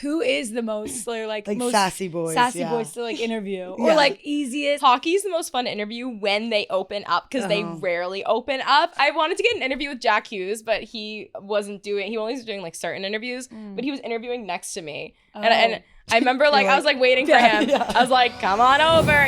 who is the most most sassy boys to like interview or like easiest? Hockey's the most fun to interview when they open up because they rarely open up. I wanted to get an interview with Jack Hughes, but he only was doing like certain interviews, but he was interviewing next to me. And I remember like I was like waiting for him. I was like, come on over.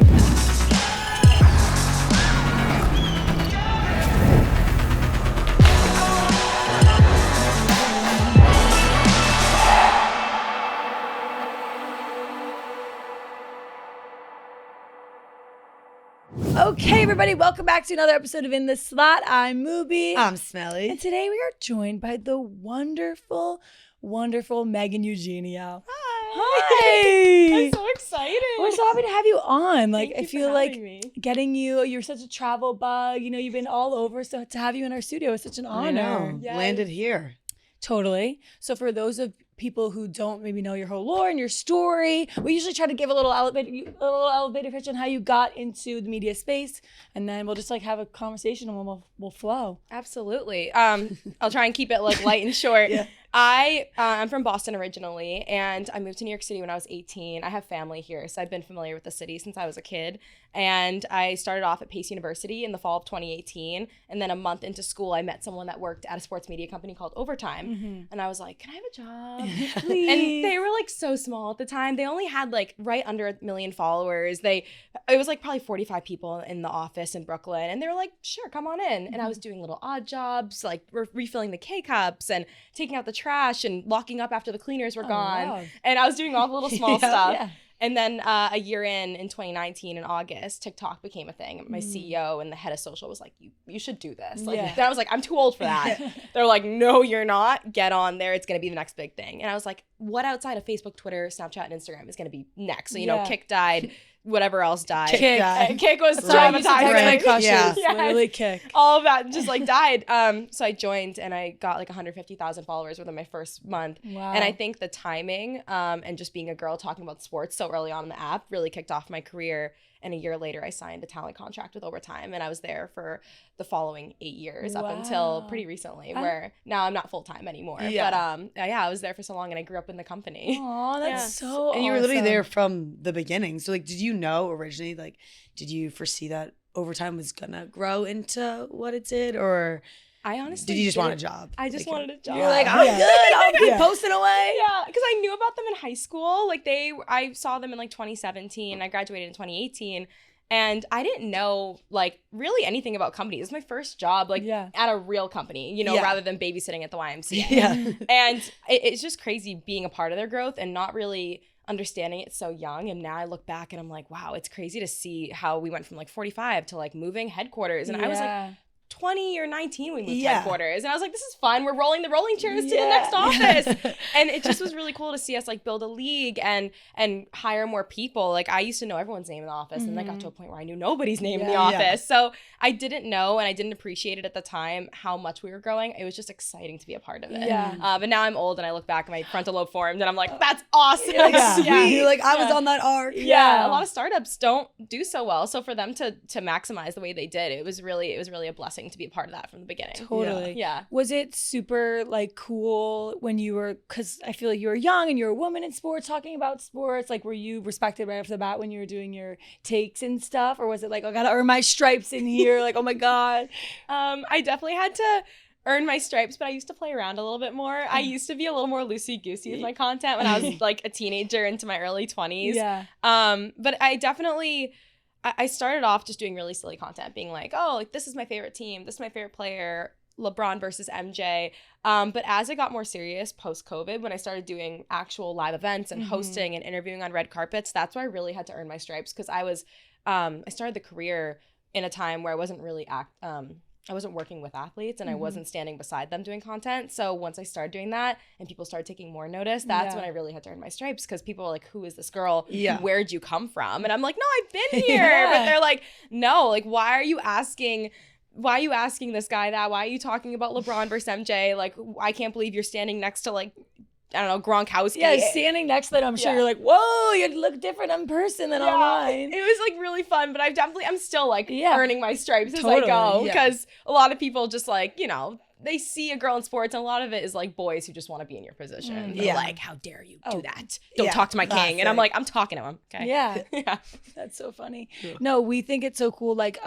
Okay, everybody, welcome back to another episode of In the Slot. I'm Moobie. I'm Smelly. And today we are joined by the wonderful, wonderful Megan Eugenio. Hi. I'm so excited. We're so happy to have you on. Like, Thank you I feel for like having me. getting you're such a travel bug. You know, you've been all over. So to have you in our studio is such an honor. I know. Yes. Landed here. Totally. So for those of people who don't maybe know your whole lore and your story, we usually try to give a little elevator pitch on how you got into the media space, and then we'll just like have a conversation and we'll flow. Absolutely. I'll try and keep it like light and short. I'm from Boston originally, and I moved to New York City when I was 18. I have family here, so I've been familiar with the city since I was a kid. And I started off at Pace University in the fall of 2018. And then a month into school, I met someone that worked at a sports media company called Overtime. Mm-hmm. And I was like, can I have a job? Please. And they were like so small at the time. They only had like right under 1 million followers. It was like probably 45 people in the office in Brooklyn. And they were like, sure, come on in. And I was doing little odd jobs, like refilling the K-cups and taking out the trash and locking up after the cleaners were gone. Wow. And I was doing all the little small stuff. Yeah. And then a year in 2019 in August, TikTok became a thing. My CEO and the head of social was like, you should do this. Like, I was like, I'm too old for that. They're like, no, you're not. Get on there. It's going to be the next big thing. And I was like, what outside of Facebook, Twitter, Snapchat, and Instagram is going to be next? So, Kick died. Whatever else died. Kick was traumatizing. Literally Kick. All of that just like died. So I joined and I got like 150,000 followers within my first month. Wow. And I think the timing and just being a girl talking about sports so early on in the app really kicked off my career. And a year later, I signed a talent contract with Overtime, and I was there for the following 8 years up until pretty recently, where now I'm not full-time anymore. Yeah. But I was there for so long, and I grew up in the company. Oh, that's so awesome. And you were literally there from the beginning. So, like, did you know originally, like, did you foresee that Overtime was going to grow into what it did, or... I honestly did you just want a job? I just wanted a job. You're like, I'm good. I'll keep posting away. Yeah, because I knew about them in high school. Like I saw them in like 2017. I graduated in 2018. And I didn't know like really anything about companies. It was my first job at a real company, rather than babysitting at the YMCA. Yeah. And it's just crazy being a part of their growth and not really understanding it so young. And now I look back and I'm like, wow, it's crazy to see how we went from like 45 to like moving headquarters. And I was like 20 or 19 we moved headquarters, and I was like, this is fun, we're rolling the rolling chairs to the next office. And it just was really cool to see us like build a league and hire more people. Like I used to know everyone's name in the office, and I got to a point where I knew nobody's name in the office. So I didn't know, and I didn't appreciate it at the time how much we were growing. It was just exciting to be a part of it. But now I'm old and I look back and my frontal lobe formed and I'm like, that's awesome. You're like, I was on that arc. A lot of startups don't do so well, so for them to maximize the way they did, it was really a blessing to be a part of that from the beginning. Totally. Yeah. Was it super like cool when you were, because I feel like you were young and you're a woman in sports talking about sports, like were you respected right off the bat when you were doing your takes and stuff, or was it like, I gotta earn my stripes in here, like, oh my god? I definitely had to earn my stripes, but I used to play around a little bit more. I used to be a little more loosey-goosey with my content when I was like a teenager into my early 20s. Yeah. But I started off just doing really silly content, being like, oh, like this is my favorite team, this is my favorite player, LeBron versus MJ. But as it got more serious post-COVID, when I started doing actual live events and hosting and interviewing on red carpets, that's where I really had to earn my stripes, because I started the career in a time where I wasn't really I wasn't working with athletes and I wasn't standing beside them doing content. So once I started doing that and people started taking more notice, that's when I really had to earn my stripes, because people were like, who is this girl? Yeah. Where'd you come from? And I'm like, no, I've been here. But they're like, no, like, why are you asking this guy that? Why are you talking about LeBron versus MJ? Like, I can't believe you're standing next to like, I don't know, Gronkowski. Yeah, standing next to them, I'm sure you're like, whoa, you look different in person than online. It was like really fun, but I'm still like earning my stripes as I go, because a lot of people just like, they see a girl in sports, and a lot of it is like boys who just want to be in your position. They're like, how dare you do that? Don't talk to my king. And I'm like, I'm talking to him. Okay. Yeah. Yeah. That's so funny. No, we think it's so cool. Like,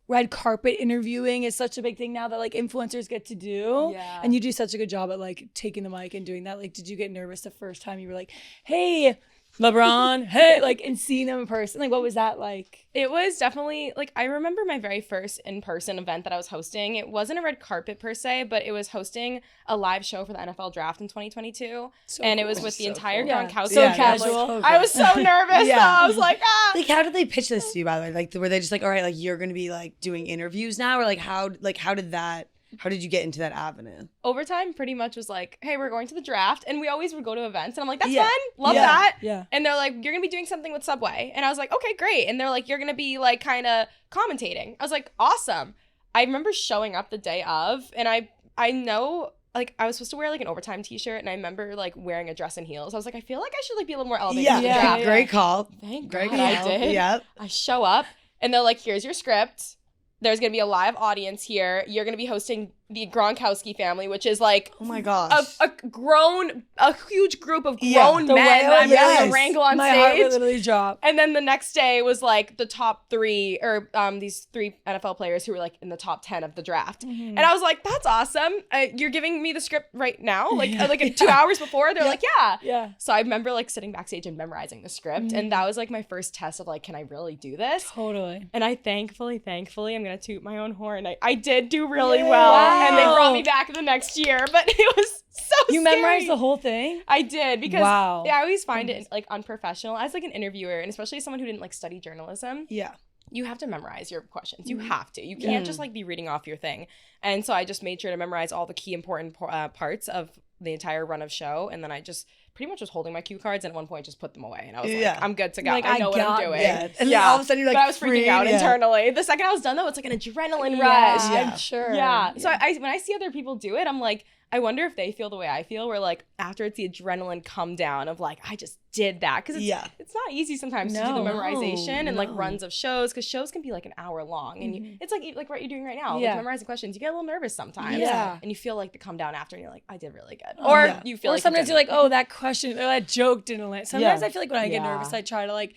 red carpet interviewing is such a big thing now that like influencers get to do. Yeah. And you do such a good job at like taking the mic and doing that. Like, did you get nervous the first time you were like, hey, LeBron, hey, like, and seeing them in person? Like, what was that like? It was definitely, like, I remember my very first in-person event that I was hosting. It wasn't a red carpet per se, but it was hosting a live show for the NFL draft in 2022. And it was with the entire Gronkowski. So casual. Like, I was so nervous. So I was like, Like, how did they pitch this to you, by the way? Like, were they just like, all right, like, you're going to be, like, doing interviews now? Or, like, how did you get into that avenue? Overtime pretty much was like, hey, we're going to the draft. And we always would go to events. And I'm like, that's fun. Love that. Yeah. And they're like, you're going to be doing something with Subway. And I was like, okay, great. And they're like, you're going to be like kind of commentating. I was like, awesome. I remember showing up the day of, and I know, like, I was supposed to wear like an overtime t-shirt, and I remember like wearing a dress and heels. I was like, I feel like I should like be a little more elevated. Yeah. Great call. Thank Great God call. I did. Yep. I show up, and they're like, here's your script. There's going to be a live audience here. You're going to be hosting the Gronkowski family, which is like, oh my gosh, a huge group of grown men that I'm going to wrangle on My stage. heart would literally drop. And then the next day was like the top three, or these 3 NFL players who were like in the top 10 of the draft. And I was like, that's awesome. You're giving me the script right now? Like 2 hours before? They're like, yeah. Yeah. So I remember like sitting backstage and memorizing the script. And that was like my first test of like, can I really do this? Totally. And I thankfully, I'm going to toot my own horn. I did do really well. And they brought me back the next year, but it was so You scary. memorized the whole thing? I did, because Wow. I always find it like unprofessional as like an interviewer, and especially someone who didn't like study journalism. Yeah. You have to memorize your questions. You have to. You can't just like be reading off your thing. And so I just made sure to memorize all the key important parts of the entire run of show, and then I just pretty much was holding my cue cards, and at one point just put them away, and I was like, I'm good to go. Like, I know what I'm doing. Yeah. And then all of a sudden you're like, but I was freaking out yeah. internally. The second I was done though, it's like an adrenaline Yeah, rush. I'm sure. Yeah. So I when I see other people do it, I'm like, I wonder if they feel the way I feel, where like after it's the adrenaline come down of like, I just did that. Because it's not easy sometimes to do the memorization and like runs of shows, because shows can be like an hour long. And it's like what you're doing right now, like memorizing questions. You get a little nervous sometimes. Yeah. And you feel like the come down after, and you're like, I did really good. Or you feel or like sometimes you're like, oh, that question or that joke didn't land. Sometimes I feel like when I get Yeah. nervous, I try to like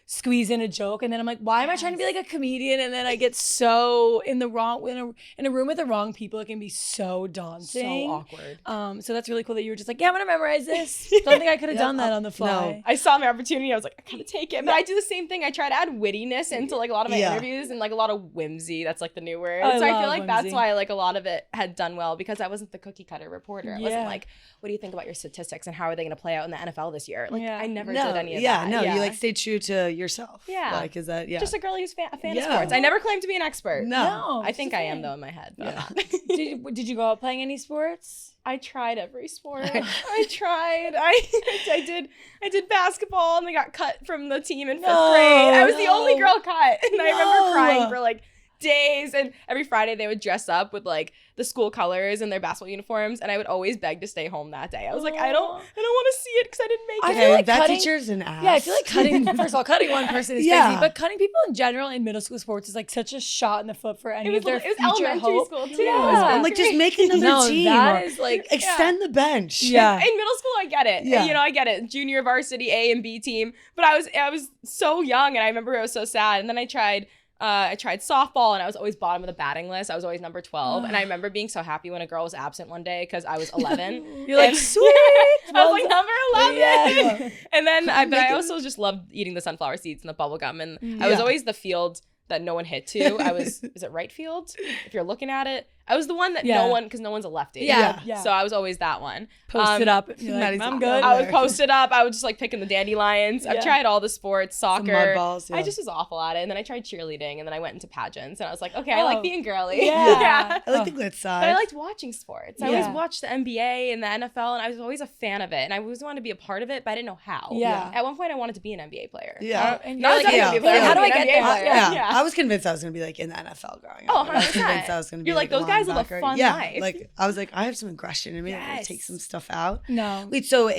squeeze in a joke, and then I'm like, why am I trying to be like a comedian? And then I get so in the wrong in a room with the wrong people. It can be so daunting, so awkward. So that's really cool that you were just like, yeah, I'm gonna memorize this. Don't think I could have done that on the fly. No. I saw my opportunity. I was like, I gotta take it. But I do the same thing. I try to add wittiness into like a lot of my interviews, and like a lot of whimsy. That's like the new word. I So I love feel like that's whimsy. why like a lot of it had done well, because I wasn't the cookie cutter reporter. I wasn't like, what do you think about your statistics and how are they gonna play out in the NFL this year? Like I never did any of that. You like stay true to yourself. Yeah. Like, is that just a girl who's a fan of sports. I never claimed to be an expert. No. I think I am though in my head. But I'm not. Did you go out playing any sports? I tried every sport. I tried. I did basketball, and I got cut from the team in 5th grade. I was the only girl cut, and I remember crying for like days. And every Friday they would dress up with like the school colors and their basketball uniforms, and I would always beg to stay home that day. I was like, I don't want to see it because I didn't make it. I feel like that cutting, teacher's an ass. Yeah, I feel like cutting. First of all, cutting one person is crazy, but cutting people in general in middle school sports is like such a shot in the foot for any of their future elementary hope. school too. Yeah. I'm like, just make another team. That is like extend the bench. Yeah. In middle school, I get it. Yeah. You know, I get it. Junior varsity A and B team. But I was so young, and I remember I was so sad. And then I tried softball, and I was always bottom of the batting list. I was always number 12. And I remember being so happy when a girl was absent one day because I was 11. You're like, sweet. I was like number 11. Yeah. And then I also just loved eating the sunflower seeds and the bubble gum. And I was always the field that no one hit to. Is it right field? If you're looking at it, I was the one that because no one's a lefty. Yeah. So I was always that one. Posted up. You're like, I'm good. I was posted up. I was just like picking the dandelions. I've tried all the sports, soccer. Mud balls, I just was awful at it. And then I tried cheerleading, and then I went into pageants, and I was like, okay, I like being girly. Yeah. I like the glitz side. But I liked watching sports. I always watched the NBA and the NFL, and I was always a fan of it. And I always wanted to be a part of it, but I didn't know how. Yeah. At one point, I wanted to be an NBA player. Yeah. And Not you're like, an NBA player. how do I an get NBA there? player. Yeah. I was convinced I was going to be like in the NFL growing up. Oh, I was 100%. convinced I was going to be You're like, those guys live a fun life. Like, I was like, I have some aggression in me. I'm going to take some stuff out. No. Wait, so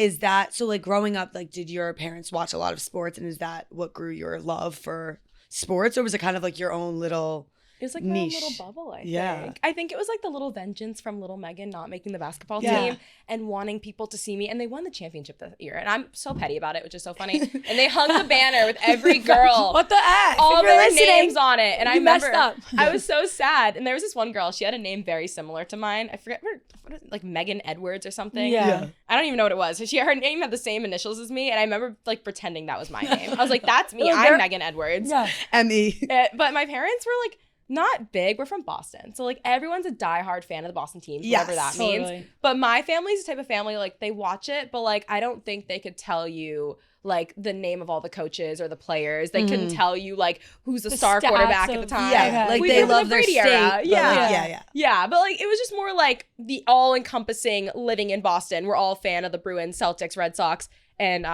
like growing up, like, did your parents watch a lot of sports, and is that what grew your love for sports, or was it kind of like your own little It was like niche. my own little bubble, I Yeah. think. I think it was like the little vengeance from little Megan not making the basketball Yeah. team and wanting people to see me. And they won the championship that year. And I'm so petty about it, which is so funny. And they hung the banner with every girl. What the F? All If you're their listening, names on it. And I you messed remember up. I was so sad. And there was this one girl, she had a name very similar to mine. I forget what is it, like Megan Edwards or something. Yeah. I don't even know what it was. So her name had the same initials as me. And I remember like pretending that was my name. I was like, that's me. Little I'm girl. Megan Edwards. Yeah. Emmy. But my parents were like, not big. We're from Boston. So like everyone's a diehard fan of the Boston teams, whatever Yes, that means. totally. But my family's the type of family, like they watch it, but like I don't think they could tell you like the name of all the coaches or the players. They couldn't tell you like who's the star stats quarterback at of- the time. Yeah, like We they grew up in love the their Brady state. era. but, Yeah. like, yeah. Yeah, but like it was just more like the all-encompassing living in Boston. We're all a fan of the Bruins, Celtics, Red Sox, and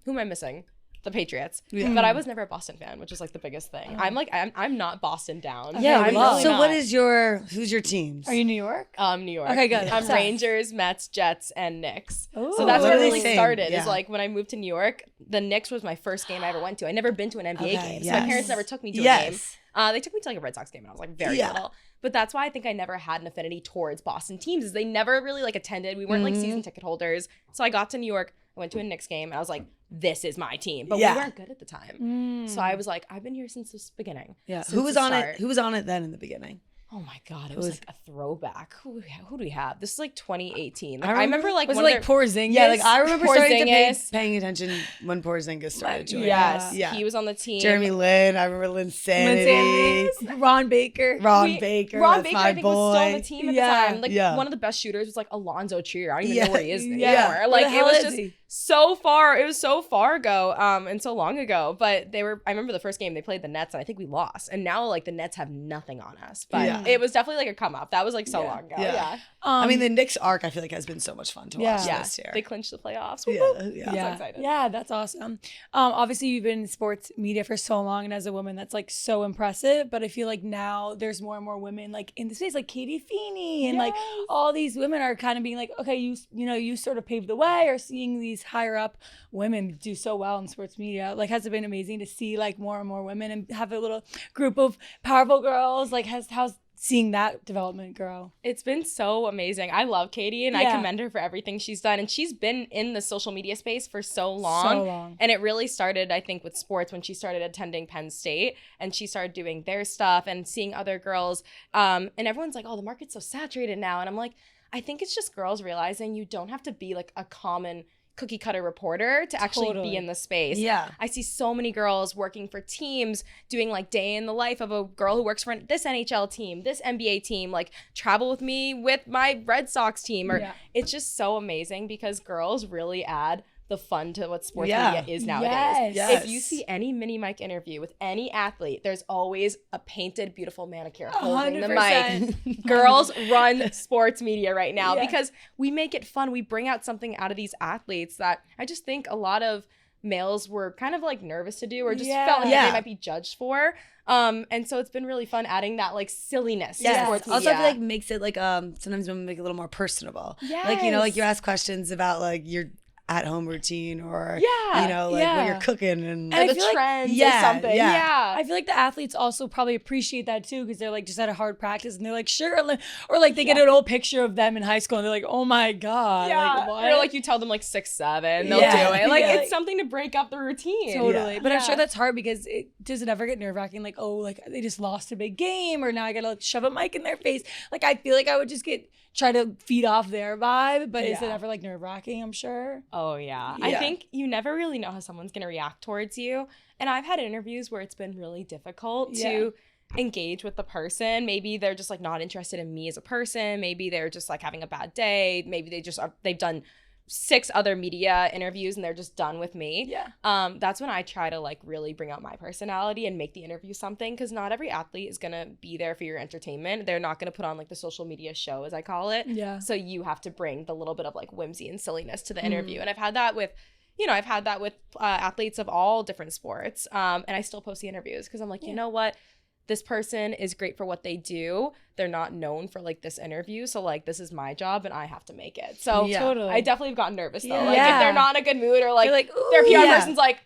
who am I missing? The Patriots. Yeah. But I was never a Boston fan, which is like the biggest thing. I'm not Boston down. Yeah, I'm love. really So not. who's your teams? Are you New York? New York. Okay, good. I'm Sucks. Rangers, Mets, Jets, and Knicks. Ooh. So that's where it Literally really same, started. yeah. Is like when I moved to New York, the Knicks was my first game I ever went to. I never been to an NBA Okay, game. So yes. my parents never took me to a game. Yes. They took me to like a Red Sox game when I was like very Yeah. little. But that's why I think I never had an affinity towards Boston teams, is they never really like attended. We weren't like season ticket holders. So I got to New York, I went to a Knicks game, and I was like, this is my team. But Yeah. we weren't good at the time. So I was like, I've been here since the beginning. Yeah. Since Who was the on it? start. Who was on it then in the beginning? Oh my God, it was like a throwback. Who do we have? This is like 2018. Like, I I remember like Was it one of like their- Porzingis? Yeah, like I remember starting to Porzingis. paying attention when Porzingis started joining. Yes, Yeah. he was on the team. Jeremy Lin. I remember Lin Sanity. Ron Baker. Ron Baker. Ron That's Baker, my I think, boy. was still on the team at Yeah. the time. Like Yeah. one of the best shooters was like Alonzo Trier. I don't even Yeah. know where he is Yeah. anymore. Where Like the it hell was is just he? so far. It was so far ago, and so long ago. But they were. I remember the first game they played the Nets, and I think we lost. And now like the Nets have nothing on us. But Yeah. it was definitely like a come up. That was like so long ago. Yeah. Yeah. I mean, the Knicks arc I feel like has been so much fun to watch Yeah. this year. They clinched the playoffs. Yeah, Woo-hoo. yeah. I'm so Yeah. excited. Yeah, that's awesome. Obviously you've been in sports media for so long, and as a woman that's like so impressive, but I feel like now there's more and more women like in the space, like Katie Feeney and like Yes. all these women are kind of being like, okay, you know, you sort of paved the way, or seeing these higher up women do so well in sports media. Like, has it been amazing to see like more and more women and have a little group of powerful girls? Like, how's seeing that development grow? It's been so amazing. I love Katie, and I Yeah. commend her for everything she's done. And she's been in the social media space for so long. So long. And it really started, I think, with sports when she started attending Penn State and she started doing their stuff and seeing other girls. And everyone's like, oh, the market's so saturated now. And I'm like, I think it's just girls realizing you don't have to be like a common cookie cutter reporter to actually Totally. be in the space. Yeah. I see so many girls working for teams, doing like day in the life of a girl who works for this NHL team, this NBA team, like travel with me with my Red Sox team. Or Yeah. it's just so amazing because girls really add the fun to what sports Yeah. media is nowadays. Yes. If you see any mini mic interview with any athlete, there's always a painted, beautiful manicure holding the 100%. mic. Girls run sports media right now Yeah. because we make it fun. We bring out something out of these athletes that I just think a lot of males were kind of like nervous to do or just Yeah. felt like Yeah. they might be judged for. And so it's been really fun adding that like silliness to Yes. sports media. Also, I feel like makes it like sometimes women make it a little more personable. Like, you know, like you ask questions about like your at-home routine or Yeah. you know, like Yeah. what you're cooking and or I the feel like- trends yeah, or something. yeah. Yeah. I feel like the athletes also probably appreciate that too, because they're like just at a hard practice and they're like, sure, or like they get an old picture of them in high school and they're like, oh my god, Yeah, like what? or like you tell them like 6'7", they'll Yeah. do it. Like Yeah. it's something to break up the routine. Totally. Yeah. But I'm Yeah. sure that's hard because does it ever get nerve wracking? Like, oh, like they just lost a big game, or now I gotta like shove a mic in their face. Like, I feel like I would just try to feed off their vibe, but is it Yeah. ever like nerve wracking? I'm sure. Oh yeah. I Yeah. think you never really know how someone's gonna react towards you. And I've had interviews where it's been really difficult to engage with the person. Maybe they're just like not interested in me as a person. Maybe they're just like having a bad day. Maybe they've done 6 other media interviews and they're just done with me. Yeah. That's when I try to like really bring out my personality and make the interview something, because not every athlete is gonna be there for your entertainment. They're not gonna put on like the social media show, as I call it. Yeah. So you have to bring the little bit of like whimsy and silliness to the interview. And I've had that with athletes of all different sports. And I still post the interviews because I'm like, you know what? This person is great for what they do. They're not known for like this interview. So like, this is my job and I have to make it. So Yeah. Totally. I definitely have gotten nervous though. Yeah. Like if they're not in a good mood or like You're like, their ooh, PR yeah. person's like,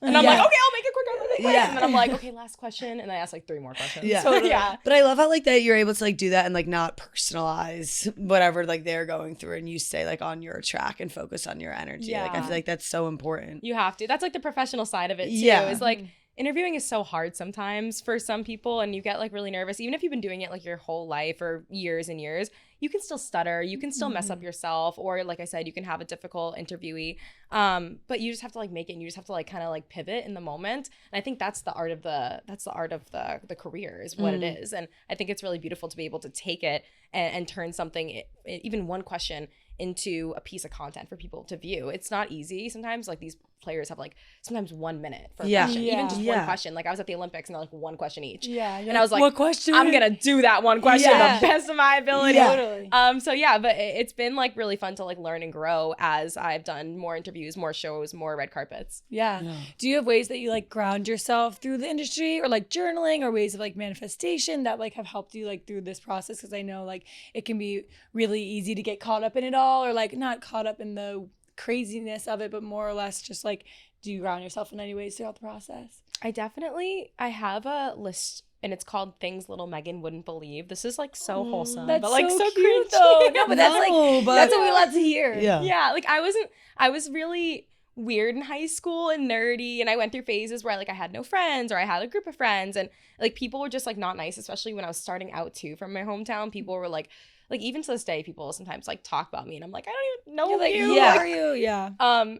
and I'm Yeah. like, okay, I'll make it quick. Yeah. And then I'm like, okay, last question. And then I ask like 3 more questions. Yeah. So, yeah. But I love how like that you're able to like do that and like not personalize whatever like they're going through, and you stay like on your track and focus on your energy. Like I Yeah. feel like that's so important. You have to. That's like the professional side of it too. Yeah. Is like interviewing is so hard sometimes for some people, and you get like really nervous. Even if you've been doing it like your whole life or years and years, you can still stutter. You can still mess up yourself, or like I said, you can have a difficult interviewee. But you just have to like make it, and you just have to like kind of like pivot in the moment. And I think that's the art of the career is what it is. And I think it's really beautiful to be able to take it and turn something, even one question, into a piece of content for people to view. It's not easy sometimes. Like these players have like sometimes 1 minute for a question, even just one question. Like I was at the Olympics and they're like 1 question each. Yeah. And I was like, what question? I'm gonna do that one question the best of my ability. Yeah. Totally. So yeah, but it's been like really fun to like learn and grow as I've done more interviews, more shows, more red carpets. Yeah. Do you have ways that you like ground yourself through the industry, or like journaling, or ways of like manifestation that like have helped you like through this process? Because I know like it can be really easy to get caught up in it all, or like not caught up in the craziness of it, but more or less just like, do you ground yourself in any ways throughout the process? I have a list, and it's called Things Little Megan Wouldn't Believe. This is like so wholesome, That's but like so cute cringy. though. No, but that's like but that's what we love to hear. yeah. Yeah, like I was really weird in high school and nerdy, and I went through phases where I had no friends, or I had a group of friends, and like people were just like not nice, especially when I was starting out too from my hometown. People were like even to this day, people sometimes like talk about me, and I'm like, I don't even know Like, you. who are you? Yeah.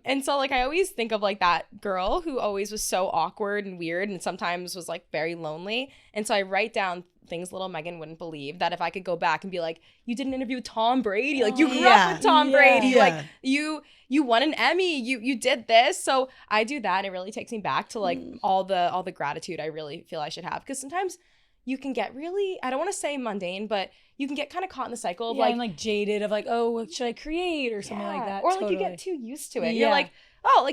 And so like I always think of like that girl who always was so awkward and weird, and sometimes was like very lonely. And so I write down things little Megan wouldn't believe, that if I could go back and be like, you did an interview with Tom Brady, like you grew up with Tom Brady, like you won an Emmy, you did this. So I do that, and it really takes me back to like all the gratitude I really feel I should have, because sometimes you can get really, I don't want to say mundane, but you can get kind of caught in the cycle of like jaded of like, oh, what should I create or something like that. Or like you get too used to it. You're like, oh,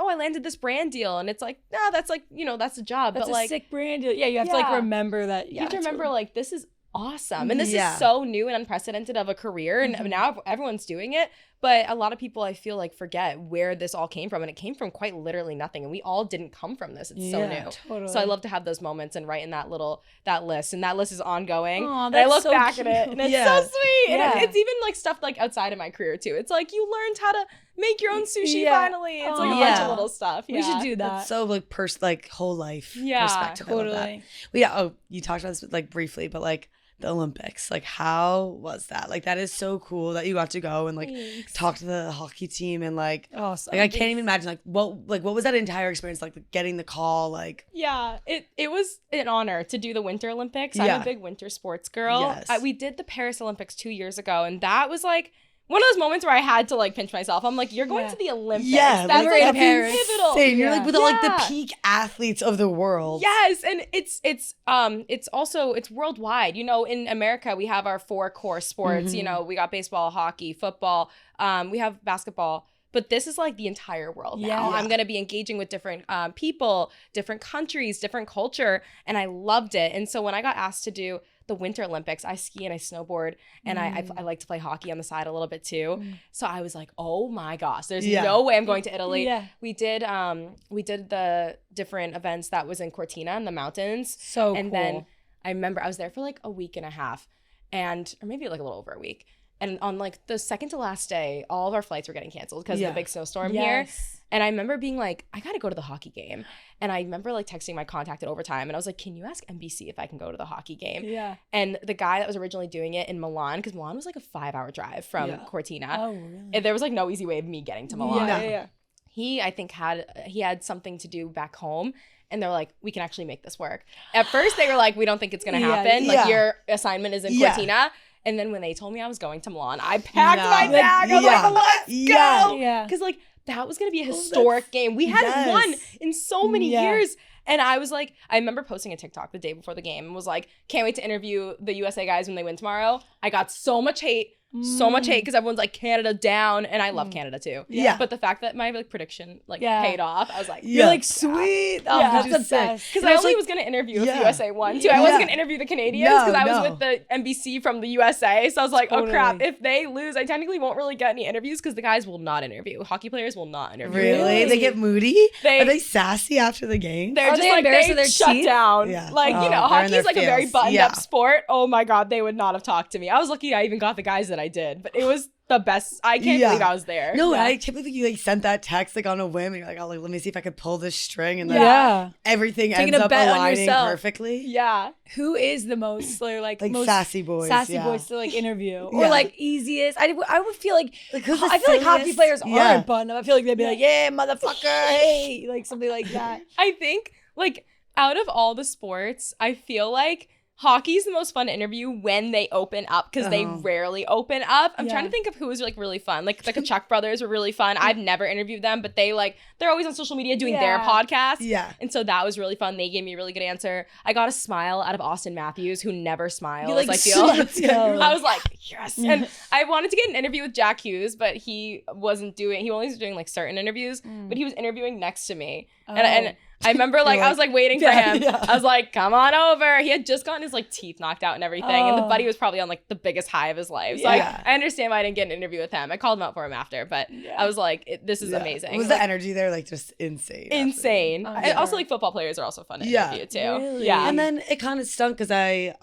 I landed this brand deal, and it's like, no, that's like, that's a job. That's but a like sick brand deal. Yeah, you have to like remember that. You have to remember like this is awesome, and this is so new and unprecedented of a career, and now everyone's doing it. But a lot of people, I feel like, forget where this all came from, and it came from quite literally nothing, and we all didn't come from this. It's so new. Totally. So I love to have those moments and write in that list, and that list is ongoing. Aw, and I look so back cute. at it, and it's so sweet. Yeah. And it's even like stuff like outside of my career too. It's like you learned how to make your own sushi finally. It's like a bunch of little stuff. We should do that. That's so like whole life Yeah, perspective. totally. I love that. But yeah, you talked about this like briefly, but like the Olympics, like how was that? Like that is so cool that you got to go and like talk to the hockey team, and like Awesome. like I can't even imagine what was that entire experience like getting the call, like Yeah, it was an honor to do the Winter Olympics. I'm a big winter sports girl. Yes. We did the Paris Olympics 2 years ago, and that was like one of those moments where I had to like pinch myself. I'm like, you're going to the Olympics. Yeah, that's we were in like Paris. pivotal. insane. You're like with like the Yeah. peak athletes of the world. Yes, and it's also worldwide. In America we have our 4 core sports. We got baseball, hockey, football. We have basketball. But this is like the entire world now. Yeah. I'm going to be engaging with different people, different countries, different culture, and I loved it. And so when I got asked to do the Winter Olympics, I ski and I snowboard, and I like to play hockey on the side a little bit too. So I was like, oh my gosh, there's no way I'm going to Italy. Yeah. We did the different events that was in Cortina in the mountains. So and cool. then I remember I was there for like a week and a half, or maybe like a little over a week. And on like the second to last day, all of our flights were getting canceled because of the big snowstorm here. And I remember being like, I got to go to the hockey game. And I remember like texting my contact at Overtime, and I was like, can you ask NBC if I can go to the hockey game? Yeah. And the guy that was originally doing it in Milan, because Milan was like a 5-hour drive from Cortina. Oh, really? And there was like no easy way of me getting to Milan. Yeah. He, I think, had something to do back home. And they're like, we can actually make this work. At first, they were like, we don't think it's going to happen. Like, your assignment is in Cortina. And then when they told me I was going to Milan, I packed my bag. I was like, let's go. Yeah. Because like that was going to be a historic game. We hadn't won in so many years. And I was like, I remember posting a TikTok the day before the game and was like, can't wait to interview the USA guys when they win tomorrow. I got so much hate so much hate because everyone's like Canada down, and I love Canada too. Yeah. But the fact that my like prediction paid off, I was like, you're like sweet. Oh, Yeah. that's the best. because I only was gonna interview if USA won too. I wasn't gonna interview the Canadians because I was with the NBC from the USA. So I was like, oh crap, if they lose, I technically won't really get any interviews because the guys will not interview. Hockey players will not interview. Really? They get moody? Are they sassy after the game? They're just they like embarrassed of their shut teeth? down. Yeah. Like Oh, you know, they're in hockey's their like a very feels. buttoned Yeah. up sport. Oh my god, they would not have talked to me. I was lucky I even got the guys that I did, but it was the best. I can't believe I was there. No, Yeah. I typically you like sent that text like on a whim, and you're like, oh, like, let me see if I could pull this string, and then everything Taking ends a up bet on aligning yourself. perfectly. Yeah. Who is the most most sassy boys, boys to like interview or like easiest? I would feel like who's the I feel like hockey silliest? players Yeah. aren't buttoned up. I feel like they'd be like, yeah, motherfucker, hey, like something like that. I think like out of all the sports, I feel like hockey's the most fun to interview when they open up because they rarely open up. I'm trying to think of who was like really fun. Like the Kachuk brothers were really fun. I've never interviewed them, but they're always on social media doing their podcast. Yeah. And so that was really fun. They gave me a really good answer. I got a smile out of Austin Matthews, who never smiles. You're like, I feel. let's go. I was like, yes. And I wanted to get an interview with Jack Hughes, but he only was doing like certain interviews, but he was interviewing next to me. And I remember like I was like waiting for him. I was like, come on over. He had just gotten his like teeth knocked out and everything. And the buddy was probably on like the biggest high of his life. So I understand why I didn't get an interview with him. I called him out for him after, but I was like, this is amazing. Was the energy there like just insane? Insane. And also like football players are also fun to interview too. Really? Yeah. And then it kind of stunk because I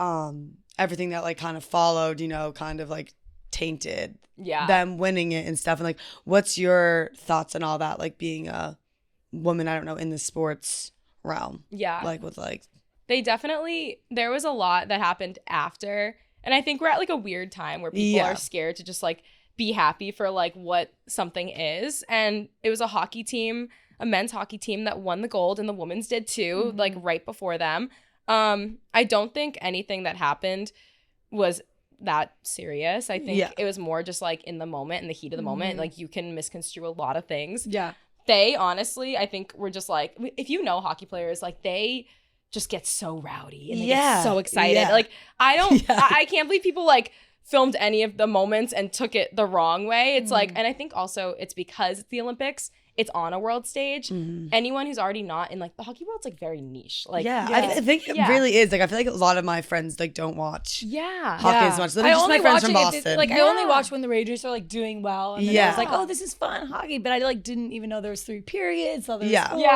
everything that like kind of followed, you know, kind of like tainted them winning it and stuff. And like, what's your thoughts on all that? Like being a woman, I don't know, in the sports realm. Yeah. Like with like there was a lot that happened after. And I think we're at like a weird time where people are scared to just like be happy for like what something is. And it was a hockey team, a men's hockey team that won the gold, and the women's did too, like right before them. I don't think anything that happened was that serious. I think it was more just like in the moment, in the heat of the moment, like you can misconstrue a lot of things. Yeah. They honestly, I think were just like, if you know hockey players, like they just get so rowdy and they get so excited. Yeah. Like I can't believe people like filmed any of the moments and took it the wrong way. It's like, and I think also it's because it's the Olympics. It's on a world stage. Anyone who's already not in like the hockey world's like very niche. Like I think it really is. Like I feel like a lot of my friends like don't watch hockey as much. They're just my friends from Boston. I only watch when the Rangers are like doing well, and then I was like, oh, this is fun hockey, but I like didn't even know there was 3 periods. So there was 4.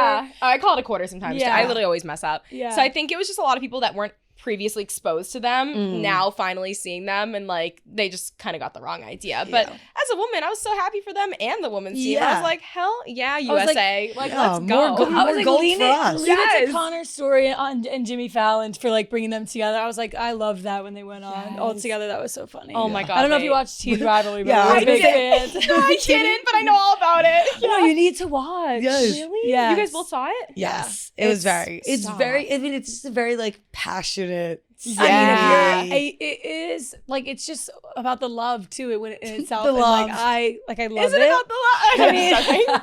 I call it a quarter sometimes. Yeah. I literally always mess up. Yeah. So I think it was just a lot of people that weren't previously exposed to them, now finally seeing them, and like they just kind of got the wrong idea. But as a woman, I was so happy for them and the women's team. I was like, hell yeah, USA, like let's go. I was like, lean to Connor's story and Jimmy Fallon for like bringing them together. I was like, I loved that when they went on all together. That was so funny. Oh my god! I don't know if you watched Teen Rivalry, but I was a big fan. No, I didn't, but I know all about it. No, you need to watch. Yes. Really? Yes. You guys both saw it? Yes. It was very. It's very. I mean, it's just a very like passionate. I mean, it is like it's just about the love too. In itself, The love. And, I love Is it about the love? I mean,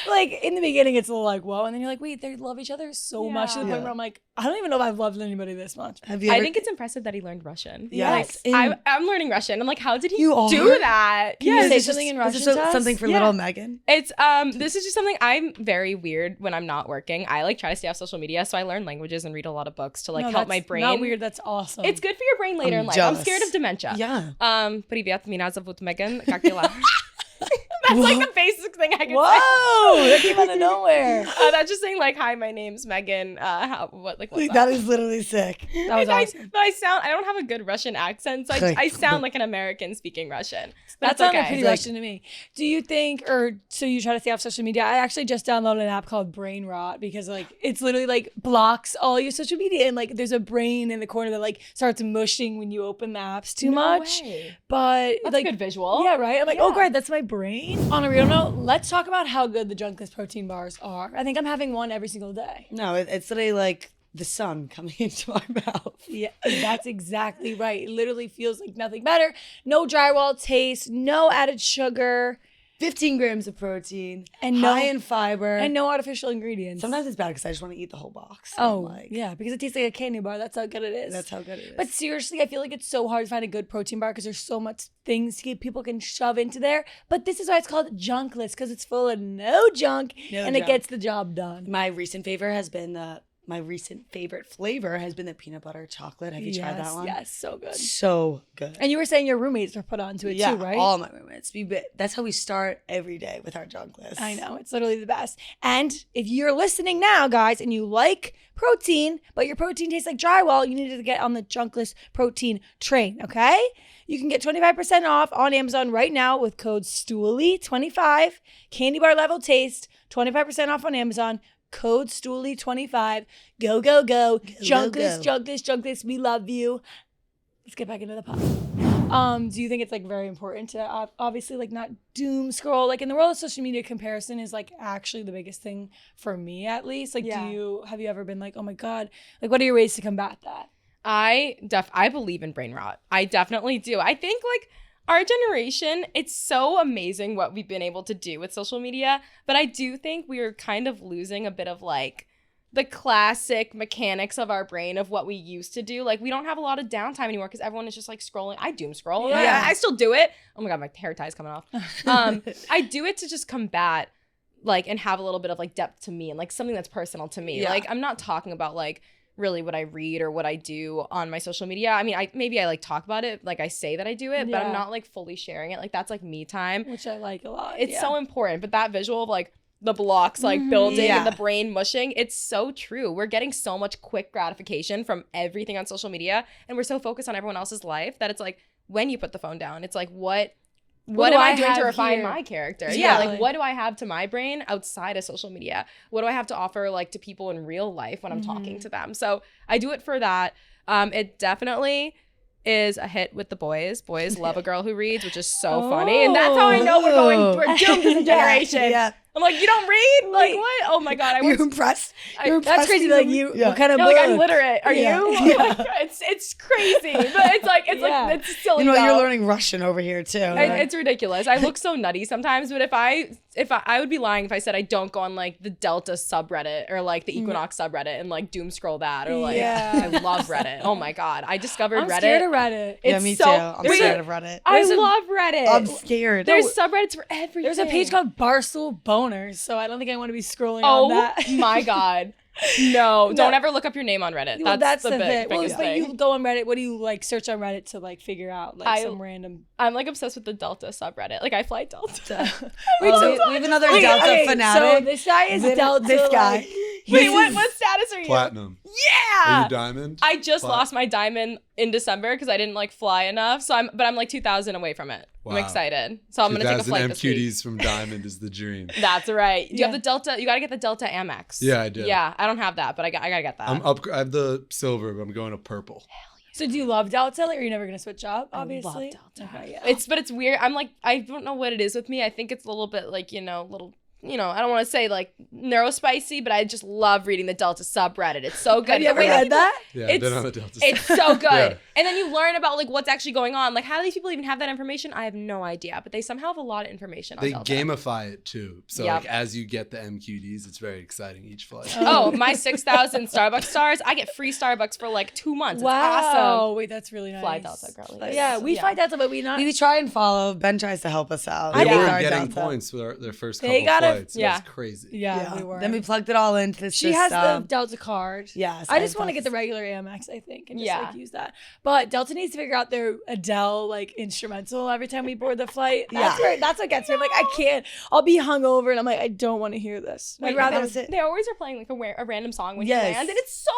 like in the beginning, it's a little like whoa, and then you're like, wait, they love each other so much to the point where I'm like, I don't even know if I've loved anybody this much. Have you ever, I think it's impressive that he learned Russian. Yes. Like, I'm learning Russian. I'm like, how did he You are? do that? Can you say something in Russian? Is this something for little Megan? It's this is just something I'm very weird when I'm not working. I like try to stay off social media, so I learn languages and read a lot of books to like help my brain. Not weird. That's awesome. It's good for your brain later in life. Jealous. I'm scared of dementia. Yeah. Привет, меня зовут Megan. Как дела? That's like the basic thing I can say. Whoa, that came out of nowhere. That's just saying like, hi, my name's Megan. What's That is literally sick. That was awesome. But I don't have a good Russian accent, so I sound like an American speaking Russian. That sounded pretty Russian to me. Do you think, so you try to stay off social media? I actually just downloaded an app called Brain Rot because like it's literally like blocks all your social media, and like there's a brain in the corner that like starts mushing when you open the apps too much. Way. But That's like a good visual. Yeah, right? I'm like, oh great, that's my brain. On a real note, let's talk about how good the Junkless protein bars are. I think I'm having one every single day. No, it's literally like the sun coming into my mouth. Yeah, that's exactly right. It literally feels like nothing better. No drywall taste, no added sugar. 15 grams of protein, and high in fiber, and no artificial ingredients. Sometimes it's bad because I just want to eat the whole box. Yeah, because it tastes like a candy bar. That's how good it is. That's how good it is. But seriously, I feel like it's so hard to find a good protein bar because there's so much things people can shove into there. But this is why it's called junkless, because it's full of no junk it gets the job done. My recent favorite flavor has been the peanut butter chocolate. Have you tried that one? Yes, so good. So good. And you were saying your roommates were put onto it too, right? All my roommates. That's how we start every day with our junkless. I know. It's literally the best. And if you're listening now, guys, and you like protein, but your protein tastes like drywall, you need to get on the junkless protein train, okay? You can get 25% off on Amazon right now with code STOOLY25. Candy bar level taste, 25% off on Amazon. Code STOOLY25. Go, go, go. Junkless, junkless, junkless. We love you. Let's get back into the pod. Do you think it's like very important to obviously like not doom scroll? Like in the world of social media, comparison is like actually the biggest thing for me, at least. Like, have you ever been like, oh my God, like what are your ways to combat that? I believe in brain rot. I definitely do. I think like our generation, it's so amazing what we've been able to do with social media, but I do think we're kind of losing a bit of like the classic mechanics of our brain of what we used to do. Like we don't have a lot of downtime anymore because everyone is just like scrolling. I doom scroll. Yeah. I still do it. Oh my God, my hair tie is coming off. I do it to just combat like and have a little bit of like depth to me and like something that's personal to me. Like I'm not talking about like really what I read or what I do on my social media. I mean, I like talk about it, like I say that I do it, but I'm not like fully sharing it. Like that's like me time, which I like a lot. It's so important. But that visual of like the blocks like building and the brain mushing, it's so true. We're getting so much quick gratification from everything on social media, and we're so focused on everyone else's life that it's like when you put the phone down, it's like what am I doing to refine my character? Yeah, like what do I have to my brain outside of social media? What do I have to offer like to people in real life when I'm talking to them? So I do it for that. It definitely is a hit with the boys. Boys love a girl who reads, which is so funny. And that's how I know we're doomed as a generation. Yeah. I'm like, you don't read? Like what? Oh my God. You're impressed? That's crazy. Like what kind of book? Like I'm literate. Are you? Like, it's crazy. But it's like it's silly. You know, you're learning Russian over here too. It's ridiculous. I look so nutty sometimes, but if I would be lying if I said I don't go on like the Delta subreddit or like the Equinox subreddit and like doom scroll that or like I love Reddit. Oh my God. I discovered Reddit. I'm scared of Reddit. Yeah, me too. I'm scared of Reddit. I love Reddit. I'm scared. There's subreddits for everything. There's a page called Barstool Boners, so I don't think I want to be scrolling on that. Oh my God. No, don't ever look up your name on Reddit. That's the thing. Biggest thing. But you go on Reddit. What do you like search on Reddit to like figure out like some random? I'm like obsessed with the Delta subreddit. Like I fly Delta. We have another Delta fanatic. So this guy is Delta. This guy. Wait, what status are you? Platinum. Yeah. Are you diamond? I just lost my diamond in December because I didn't like fly enough. So I'm like 2,000 away from it. Wow. I'm excited. So I'm gonna take a flight this week. MQDs from diamond is the dream. That's right. Do you have the Delta? You gotta get the Delta Amex. Yeah, I do. Yeah, I don't have that, but I gotta get that. I have the silver, but I'm going to purple. So do you love Delta, or you're never gonna switch up? Obviously, I love Delta. Okay, yeah. It's weird. I'm like, I don't know what it is with me. I think it's a little bit like I don't want to say like neurospicy, but I just love reading the Delta subreddit. It's so good. Have you ever read that? Yeah, I've been on the Delta. It's so good. Yeah. And then you learn about like what's actually going on. Like how do these people even have that information? I have no idea, but they somehow have a lot of information on Delta. They gamify it too. So like as you get the MQDs, it's very exciting each flight. Oh, my 6,000 Starbucks stars, I get free Starbucks for like 2 months. Wow. It's awesome. Wait, that's really nice. Fly Delta, girl. Yeah, we fly Delta, but we try and follow. Ben tries to help us out. They weren't getting points for their first couple flights. Yeah. It's crazy. Yeah, we were. Then we plugged it all into the system. She has the Delta card. Yes. I just want to get the regular Amex, I think, and just like use that. But Delta needs to figure out their Adele like instrumental every time we board the flight. That's what gets me. I'm like, I can't. I'll be hungover and I'm like, I don't want to hear this. I'd rather. They always are playing like a random song when you land, and it's so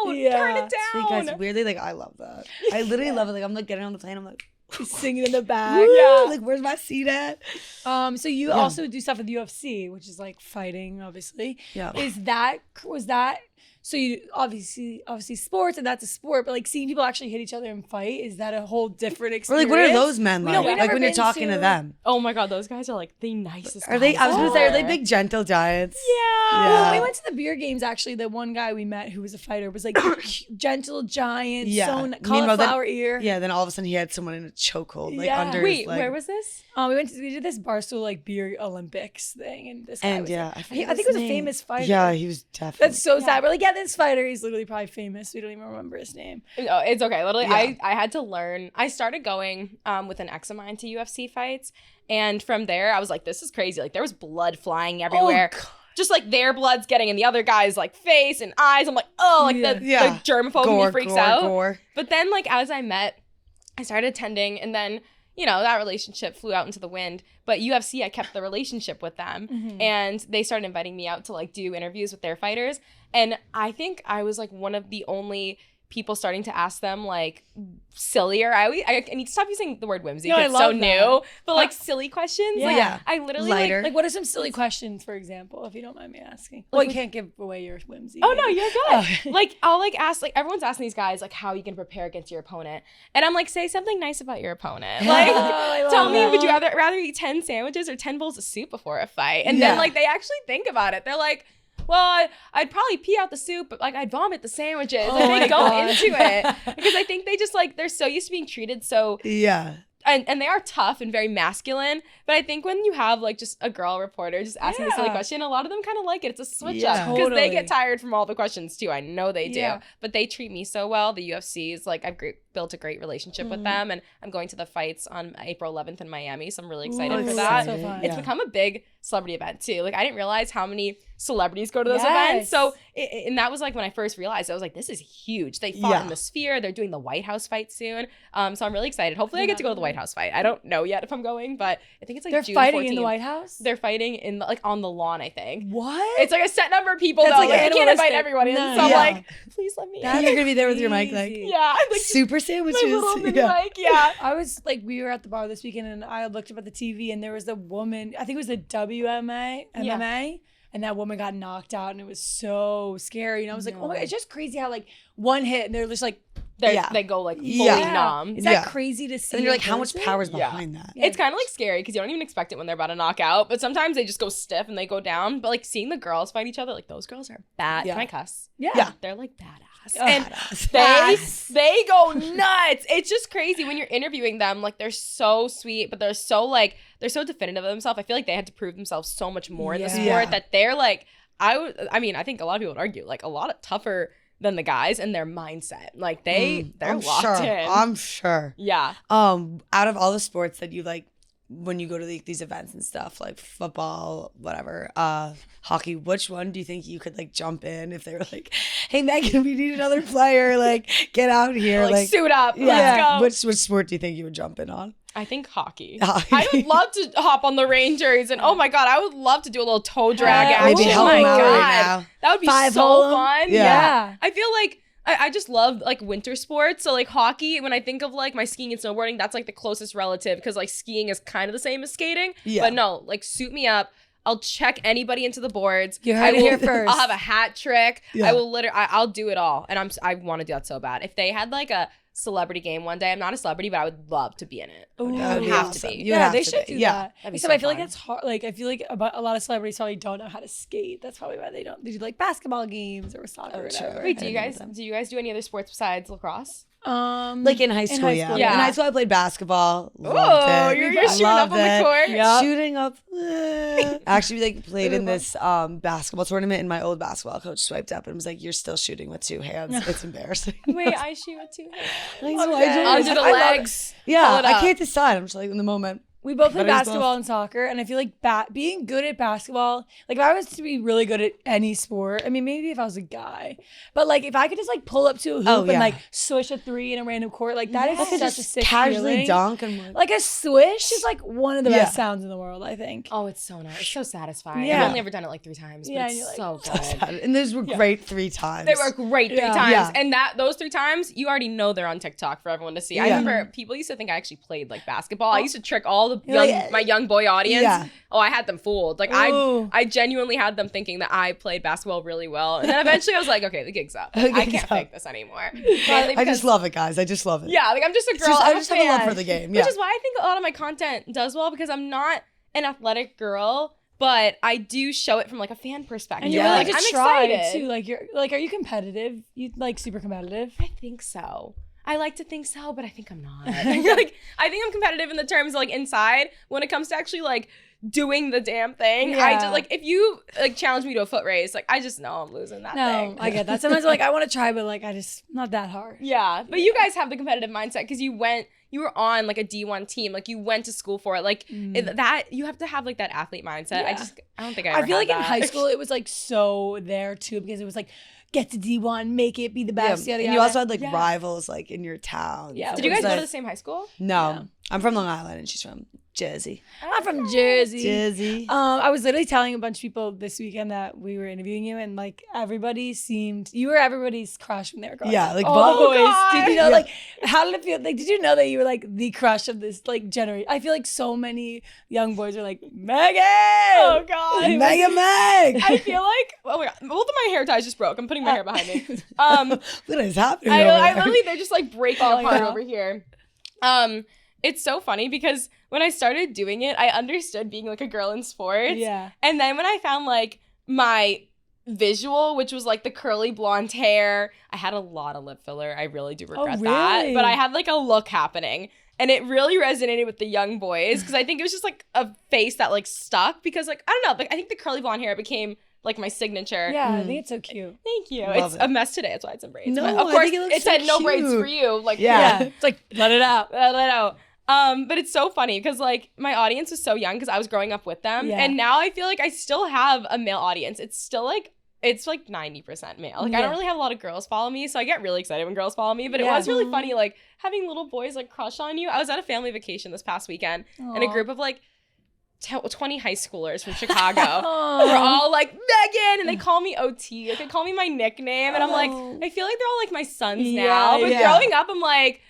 loud. Yeah. Turn it down. Because weirdly, like I love that. I literally love it. Like I'm like getting on the plane. I'm like. Singing in the back. Yeah. Like, where's my seat at? So you also do stuff with UFC, which is like fighting, obviously. Yeah. Was that so you obviously sports, and that's a sport, but like seeing people actually hit each other and fight, is that a whole different experience? Or like, what are those men like? Like when you're talking to them. Oh my God, those guys are like the nicest. Are they? I was gonna say, are they big gentle giants? Yeah. Well, we went to the beer games. Actually, the one guy we met who was a fighter was like gentle giant, cauliflower ear. Yeah. Then all of a sudden he had someone in a chokehold, like under his leg. Where was this? We did this Barstool like beer Olympics thing, and this guy was I think it was a famous fighter. Yeah, he was definitely. That's so sad. We're like, this fighter, he's literally probably famous. We don't even remember his name. Oh, it's okay. Literally, I had to learn. I started going with an ex of mine to UFC fights, and from there I was like, this is crazy. Like there was blood flying everywhere. Oh, just like their blood's getting in the other guy's like face and eyes. I'm like, the germaphobe in me freaks out. But then like as I started attending, and then that relationship flew out into the wind. But UFC, I kept the relationship with them, and they started inviting me out to like do interviews with their fighters. And I think I was like one of the only people starting to ask them like sillier. I need to stop using the word whimsy. No, it's so new, but like silly questions. Yeah, I literally like what are some silly questions, for example, if you don't mind me asking? Well, you can't give away your whimsy. Oh, maybe. No, you're good. Like I'll like ask, like everyone's asking these guys like how you can prepare against your opponent, and I'm like, say something nice about your opponent. Like tell me, would you rather eat 10 sandwiches or 10 bowls of soup before a fight? And then like they actually think about it. They're like, well, I'd probably pee out the soup, but like I'd vomit the sandwiches. And they go into it because I think they just like they're so used to being treated so and they are tough and very masculine. But I think when you have like just a girl reporter just asking a silly question, a lot of them kind of like it. It's a switch up because they get tired from all the questions too. I know they do, but they treat me so well. The UFC is like I've built a great relationship with them, and I'm going to the fights on April 11th in Miami, so I'm really excited for that. So fun. It's become a big celebrity event too. Like I didn't realize how many celebrities go to those events. So and that was like when I first realized, I was like, this is huge. They fought in the Sphere. They're doing the White House fight soon. So I'm really excited. Hopefully I get to go to the White House fight. I don't know yet if I'm going, but I think it's like they're June fighting 14th. In the White House. They're fighting in like on the lawn. I think. What? It's like a set number of people. Though. Like I can't invite everyone in. So I'm like, please let me. You're gonna be there with your mic, like like super sandwiches. My little mini mic, I was like, we were at the bar this weekend, and I looked up at the TV, and there was a woman. I think it was the MMA, and that woman got knocked out, and it was so scary. And I was like, oh my God, it's just crazy how like one hit, and they're just like. They go like fully numb. Is that crazy to see? And you're like, how much power is behind that? It's kind of like scary because you don't even expect it when they're about to knock out. But sometimes they just go stiff and they go down. But like seeing the girls fight each other, like those girls are bad. Can I cuss? Yeah. They're like badass. And they go nuts. It's just crazy when you're interviewing them. Like they're so sweet, but they're so definitive of themselves. I feel like they had to prove themselves so much more in the sport that they're like, I think a lot of people would argue like a lot of tougher than the guys and their mindset. Like they're locked in. I'm sure. Yeah. Out of all the sports that you like when you go to these events and stuff, like football, whatever, hockey, which one do you think you could like jump in if they were like, hey Megan, we need another player, like get out here, like suit up, let's go. Which sport do you think you would jump in on? I think hockey. I would love to hop on the Rangers, and oh my God, I would love to do a little toe drag action. Oh my God, right, that would be so fun. Yeah. I feel like I just love like winter sports. So like hockey, when I think of like my skiing and snowboarding, that's like the closest relative because like skiing is kind of the same as skating. Yeah. But no, like suit me up. I'll check anybody into the boards. You heard it here first. I'll have a hat trick. Yeah. I will I'll do it all, and I want to do that so bad. If they had like a celebrity game one day, I'm not a celebrity, but I would love to be in it. Ooh, I would have to be. They should do that. Except I feel like that's hard. Like I feel like a lot of celebrities probably don't know how to skate. That's probably why they don't. They do like basketball games or soccer or whatever. Wait, do you guys do any other sports besides lacrosse? Like in high school, yeah. In high school, I played basketball. Loved it. You're shooting up on the court. Yep. Shooting up. Actually, like played in this basketball tournament, and my old basketball coach swiped up and was like, "You're still shooting with two hands. It's embarrassing." Wait, I shoot with two hands. I know. Under the legs. Yeah, I can't decide. I'm just like in the moment. We both play basketball and soccer, and I feel like being good at basketball, like if I was to be really good at any sport, I mean, maybe if I was a guy, but like if I could just like pull up to a hoop and like swish a three in a random court, like that is such a sick casually feeling. Dunk and like a swish is like one of the best sounds in the world, I think. Oh, it's so nice. It's so satisfying. I've only ever done it like 3 times, but it's so good. And those were great 3 times. They were great 3 times. And those 3 times, you already know they're on TikTok for everyone to see. I remember people used to think I actually played like basketball. I used to trick all all the my young boy audience, I had them fooled. Like I genuinely had them thinking that I played basketball really well. And then eventually I was like, okay, the gig's up. I can't fake this anymore. I just love it, guys. I just love it. Yeah, like I'm just a girl. I just have a love for the game. Which is why I think a lot of my content does well, because I'm not an athletic girl, but I do show it from like a fan perspective. And you're like I'm excited too. Like you're like, are you competitive? You like super competitive? I think so. I like to think so, but I think I'm not. Like I think I'm competitive in the terms of like inside. When it comes to actually like doing the damn thing, I just like, if you like challenge me to a foot race, like I just know I'm losing that thing. I get that. Sometimes like I want to try, but like I just not that hard. Yeah, but you guys have the competitive mindset because you were on like a D1 team, like you went to school for it, like that you have to have like that athlete mindset. I don't think I feel like in high school it was like so there too, because it was like get to D1, make it, be the best. And you also had like rivals like in your town. Yeah. Did you guys go to the same high school? No. I'm from Long Island and she's from Jersey. I'm from Jersey. I was literally telling a bunch of people this weekend that we were interviewing you, and like everybody seemed, you were everybody's crush when they were growing up. Like all the boys. God. Did you know like how did it feel? Like did you know that you were like the crush of this like generation? I feel like so many young boys are like Megan. Oh God, Megan Meg. I feel like oh my God, both of my hair ties just broke. I'm putting my hair behind me. What is happening? I literally they're just like breaking apart over here. It's so funny because when I started doing it, I understood being like a girl in sports. Yeah. And then when I found like my visual, which was like the curly blonde hair, I had a lot of lip filler. I really do regret that. But I had like a look happening. And it really resonated with the young boys because I think it was just like a face that like stuck because like, I don't know, like I think the curly blonde hair became like my signature. Yeah, I think it's so cute. Thank you. It's a mess today. That's why it's in braids. No, but of course, it said no braids for you. Like, it's like, let it out. Let it out. But it's so funny because like my audience was so young because I was growing up with them. Yeah. And now I feel like I still have a male audience. It's still like, it's like 90% male. Like I don't really have a lot of girls follow me. So I get really excited when girls follow me. But it was really funny like having little boys like crush on you. I was at a family vacation this past weekend and a group of like 20 high schoolers from Chicago were all like Megan and they call me OT. Like they call me my nickname and I'm like, I feel like they're all like my sons now. But growing up, I'm like,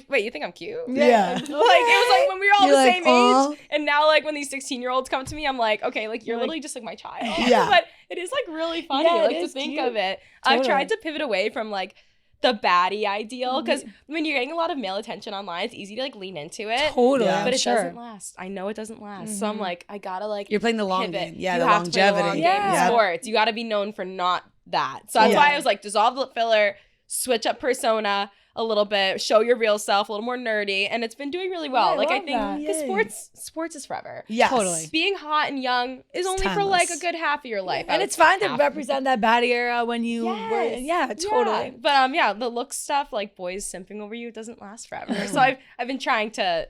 wait, you think I'm cute? Yeah. Like, it was like when we were all the same age. And now, like, when these 16-year-olds come to me, I'm like, okay, like, you're literally just, like, my child. Yeah. But it is, like, really funny, like, to think of it. Totally. I've tried to pivot away from, like, the baddie ideal. Because when you're getting a lot of male attention online, it's easy to, like, lean into it. Totally. Yeah, but it doesn't last. I know it doesn't last. So I'm like, I gotta, like, you're playing the long pivot. game. Yeah, you the have longevity. To play the long game in sports. You gotta be known for not that. So that's why I was like, dissolve the lip filler, switch up persona a little bit, show your real self, a little more nerdy, and it's been doing really well. I think because sports is forever. Yeah, totally. Being hot and young is only for like a good half of your life, and it's fine to represent that baddie era when you were. Yeah, totally. But the look stuff, like boys simping over you, it doesn't last forever. So I've been trying to.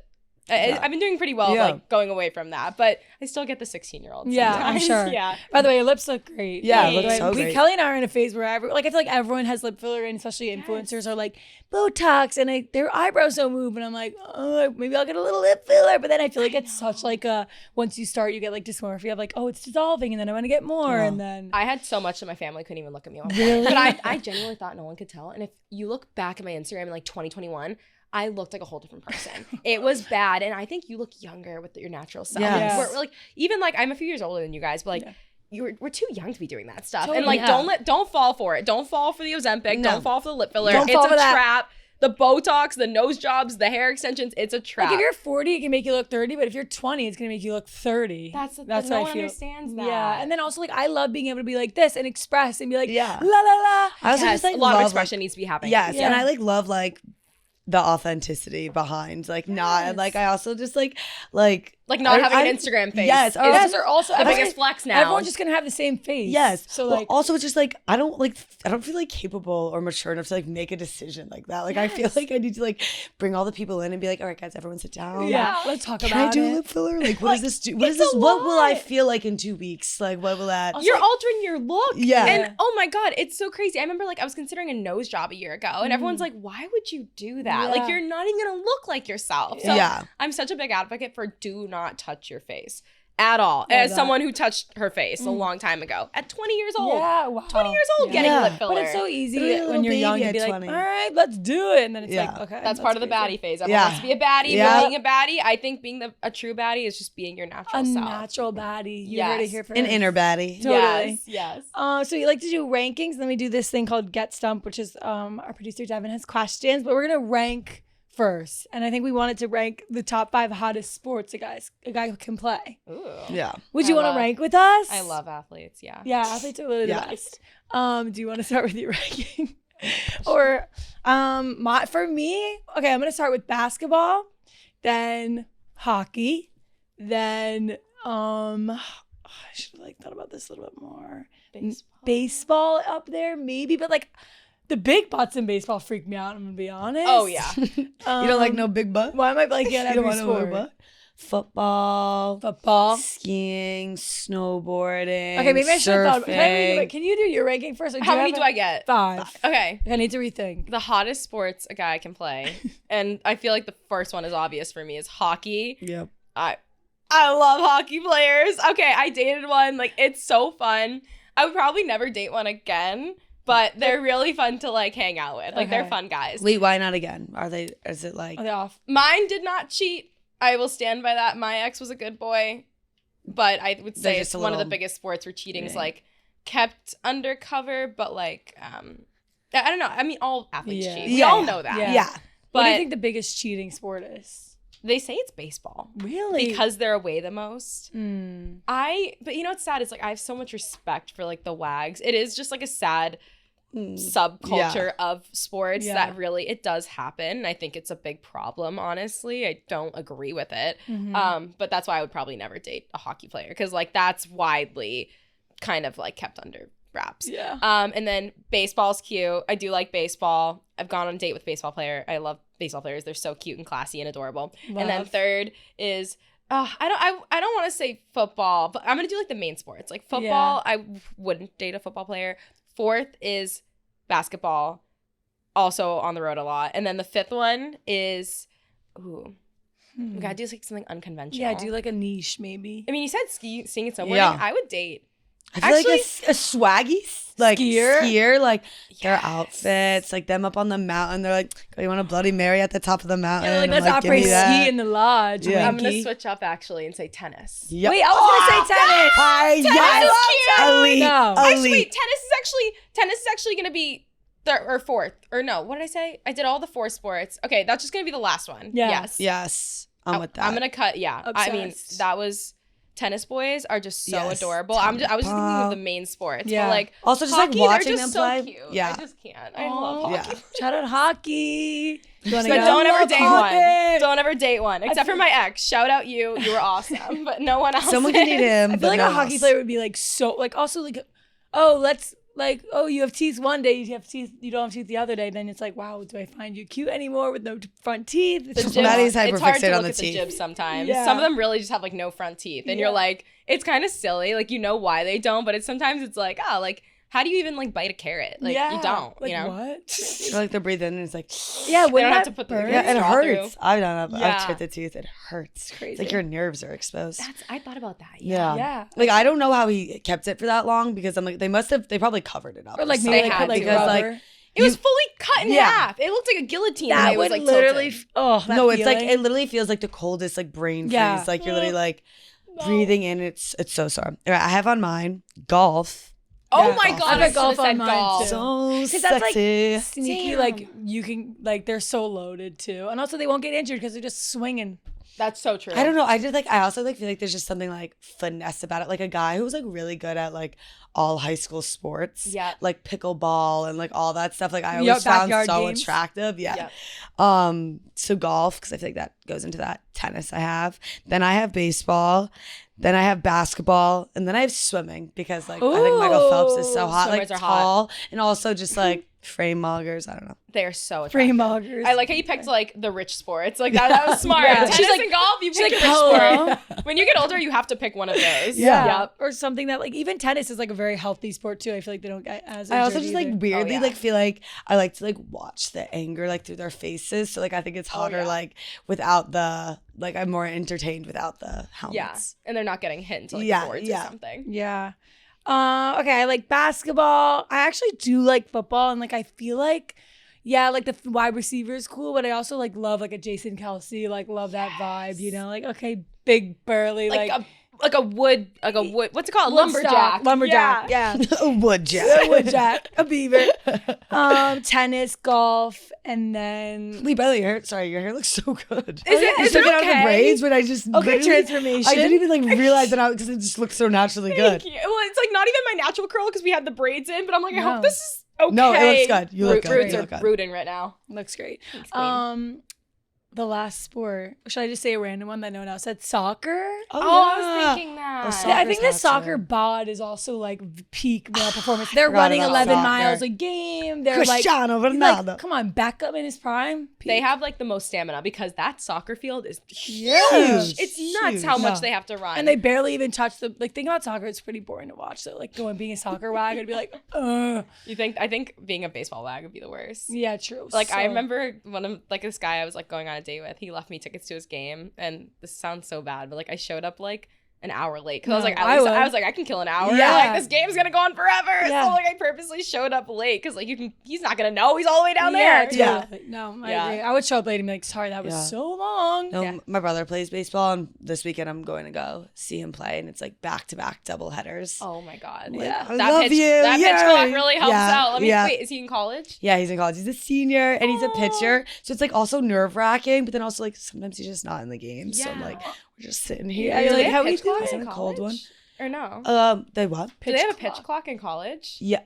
I've been doing pretty well, like going away from that, but I still get the 16-year-olds. Yeah, sometimes. I'm sure. Yeah. By the way, your lips look great. Yeah, it looks so great. Kelly and I are in a phase where I feel like everyone has lip filler, and especially influencers are like Botox, and their eyebrows don't move, and I'm like, oh, maybe I'll get a little lip filler, but then I feel like it's such like a once you start, you get like dysmorphia of like, oh, it's dissolving, and then I want to get more, and then I had so much that my family couldn't even look at me. Really? But I genuinely thought no one could tell, and if you look back at my Instagram in like 2021. I looked like a whole different person. It was bad. And I think you look younger with your natural self. Yes. We're like, even like, I'm a few years older than you guys, but like, we're too young to be doing that stuff. Totally. And like, don't fall for it. Don't fall for the Ozempic. No. Don't fall for the lip filler. Don't it's fall a for that. trap. The Botox, the nose jobs, the hair extensions, it's a trap. Like if you're 40, it can make you look 30, but if you're 20, it's gonna make you look 30. That's what no I one feel. understands that. Yeah, and then also like I love being able to be like this and express and be like Yeah. la la la. I also just like a lot of love, expression needs to be happening. Yes, Yeah. and I like love like the authenticity behind like not, and like I also just like not having an Instagram face. Yes, Or also the biggest flex now. Everyone's just gonna have the same face. Yes. So well, like also it's just like I don't feel like capable or mature enough to like make a decision like that. Like I feel like I need to like bring all the people in and be like, all right guys, everyone sit down. Yeah. Let's talk Can about I do it. lip filler? Like what does this do? What is this? What will I feel like in 2 weeks? Like what will that? You're altering your look. Yeah. And oh my God, it's so crazy. I remember like I was considering a nose job a year ago and everyone's like, why would you do that? Yeah. Like you're not even gonna look like yourself. So Yeah. I'm such a big advocate for do not touch your face. at all. As someone who touched her face a long time ago at 20 years old. Yeah, wow. 20 years old getting lip filler. But it's so easy when you're young to be like, 20. all right, let's do it. And then it's like, okay. That's part of the baddie phase. Everyone wants to be a baddie. But being a baddie, I think being a true baddie is just being your natural self. A natural baddie. You heard it here first. An inner baddie. Totally. Yes. So you like to do rankings. Then we do this thing called Get Stumped, which is our producer Devin has questions, but we're going to rank first. And I think we wanted to rank the top 5 hottest sports a guy can play. Ooh. Yeah. Would you want to rank with us? I love athletes. Yeah. Yeah, athletes are really the best. Do you want to start with your ranking? Or for me, okay, I'm going to start with basketball, then hockey, then I should have thought about this a little bit more. Baseball up there maybe, but the big butts in baseball freak me out, I'm gonna be honest. Oh yeah. You don't like no big butt? Why am I blanking on every sport? No Football, skiing, snowboarding. Okay, maybe I should have thought. Can you do your ranking first? How many do I get? 5. Okay. I need to rethink. The hottest sports a guy can play, and I feel like the first one is obvious for me, is hockey. Yep. I love hockey players. Okay, I dated one. It's so fun. I would probably never date one again, but they're really fun to hang out with. They're fun guys. Wait, why not again? Are they off? Mine did not cheat. I will stand by that. My ex was a good boy, but I would say it's one of the biggest sports where cheating is kept undercover, but I don't know. I mean, all athletes cheat. We all know that. Yeah. But what do you think the biggest cheating sport is? They say it's baseball. Really? Because they're away the most. But you know what's sad? It's I have so much respect for the WAGs. It is just a sad subculture of sports that really, it does happen. I think it's a big problem, honestly. I don't agree with it. But that's why I would probably never date a hockey player, because that's widely kind of kept under wraps. Yeah. And then baseball's cute. I do like baseball. I've gone on a date with a baseball player. I love baseball players. They're so cute and classy and adorable. Love. And then third is I don't want to say football, but I'm gonna do the main sports. Football, I wouldn't date a football player. 4th is basketball, also on the road a lot. And then the 5th one is we gotta do something unconventional. Yeah, do a niche maybe. I mean, you said skiing and snowboarding. Yeah. I would date. I feel a swaggy skier, their outfits, them up on the mountain. They're oh, you want a Bloody Mary at the top of the mountain? Yeah, let's operate ski in the lodge. Yeah. I'm gonna switch up actually and say tennis. Yep. Wait, I was gonna say tennis. Tennis is cute. Elite. No. Actually, wait, tennis is actually gonna be 3rd or 4th, or no? What did I say? I did all the 4 sports. Okay, that's just gonna be the last one. Yeah. Yes. I'm with that. I'm gonna cut. Yeah. Obsessed. I mean, that was. Tennis boys are just so adorable. I was just thinking of the main sports. Yeah. But also just hockey, watching they're just them play. So cute. Yeah. I just can't. I love hockey. Yeah. Shout out hockey. But don't ever date one. Don't ever date one. Except for my ex. Shout out you. You were awesome. But no one else. Someone can date him. I feel a hockey player would be so also oh, let's you have teeth one day, you don't have teeth the other day, then it's wow, do I find you cute anymore with no front teeth? Maddie's it's hard to on look the at teeth. the jibs sometimes. Yeah. Some of them really just have no front teeth, and you're it's kind of silly, you know why they don't, but sometimes it's how do you even bite a carrot? You don't. You know what? They're breathing and it's yeah, they don't have to put the it hurts. Through. I've done it. I've chipped the tooth. It hurts. It's crazy. It's your nerves are exposed. I thought about that. Yeah. I don't know how he kept it for that long, because I'm they probably covered it up. Or maybe they put rubber. It was fully cut in half. It looked like a guguillotine. That would literally. Tilted. That no, feeling. it's it literally feels like the coldest brain freeze. You're literally breathing in. It's so sore. All right, I have on mine golf. Oh my god, I golf on mine too. So sexy. That's sneaky. You can they're so loaded too, and also they won't get injured because they're just swinging. That's so true. I don't know. I also feel there's just something finesse about it. A guy who was really good at all high school sports. Yeah. Pickleball and all that stuff. I always found so games. attractive. Yeah. So golf, because I feel that goes into that. Tennis I have. Then I have baseball. Then I have basketball, and then I have swimming, because I think Michael Phelps is so hot, Swimmers are tall, and also just frame moggers. I don't know. They're so attractive. Frame moggers. I like how you picked like the rich sports. Like that was smart. Tennis She's like, and golf, you pick like, a rich sport. When you get older, you have to pick one of those. Yeah. Yep. Or something that like even tennis is like a very healthy sport too. I feel like they don't get as I also injured just like either. weirdly like feel like I like to like watch the anger like through their faces. So like I think it's hotter like without the like I'm more entertained without the helmets. Yeah. And they're not getting hit into like the boards or something. Yeah. Okay, I like basketball. I actually do like football, and like I feel like like the wide receiver is cool, but I also like love like a Jason Kelsey, like love that vibe, you know, like okay, big burly, like a wood, what's it called? Lumberjack. Yeah. A woodjack. A woodjack, a beaver. Tennis, golf, and then Lee, by the way, your hair looks so good. Is it? You Is took it it out of the okay? braids, but I just transformation. I didn't even like realize that because it just looks so naturally good. Thank you. Well, it's like not even my natural curl because we had the braids in, but I'm like, I hope this is okay. No, it looks good. You look good. Roots You are look good. rooting right now. looks great. Thanks, queen. The last sport. Should I just say a random one that no one else said? Soccer. Oh, I was thinking that. Yeah, I think the Soccer's soccer hot, bod is also like peak male performance. They're Forgot running about 11 soccer. miles a game. They're Cristiano like, Ronaldo. come on, Beckham in his prime. Peak. They have like the most stamina because that soccer field is huge. Huge. It's nuts Huge. how much No. they have to run. and they barely even touch the like. Think about soccer; it's pretty boring to watch. So like going being a soccer wag, I'd be like, ugh. I think being a baseball wag would be the worst. Yeah, true. Like I So- remember one of like this guy I was like going on a date with. He left me tickets to his game, and this sounds so bad, but like I showed up like an hour late because I was like, I would. I can kill an hour. Yeah. Like this game's gonna go on forever. Yeah. So like I purposely showed up late because like he's not gonna know he's all the way down there. Yeah, Yeah. no, I Yeah. agree. I would show up late and be like, sorry, that was Yeah. so long. No, my brother plays baseball, and this weekend I'm going to go see him play, and it's like back-to-back double headers. Oh my god. Like, Yeah. I That love pitch, you. That pitch Yay. clock really helps Yeah, out. yeah. Wait, is he in college? Yeah, he's in college. He's a senior, and he's a pitcher, so it's like also nerve-wracking, but then also like sometimes he's just not in the game. So I'm Yeah. like, we're just sitting here. Yeah, you're like, how we pitch clock doing? in A cold college? Or no? They what? Do they have a clock. pitch clock in college? Yeah,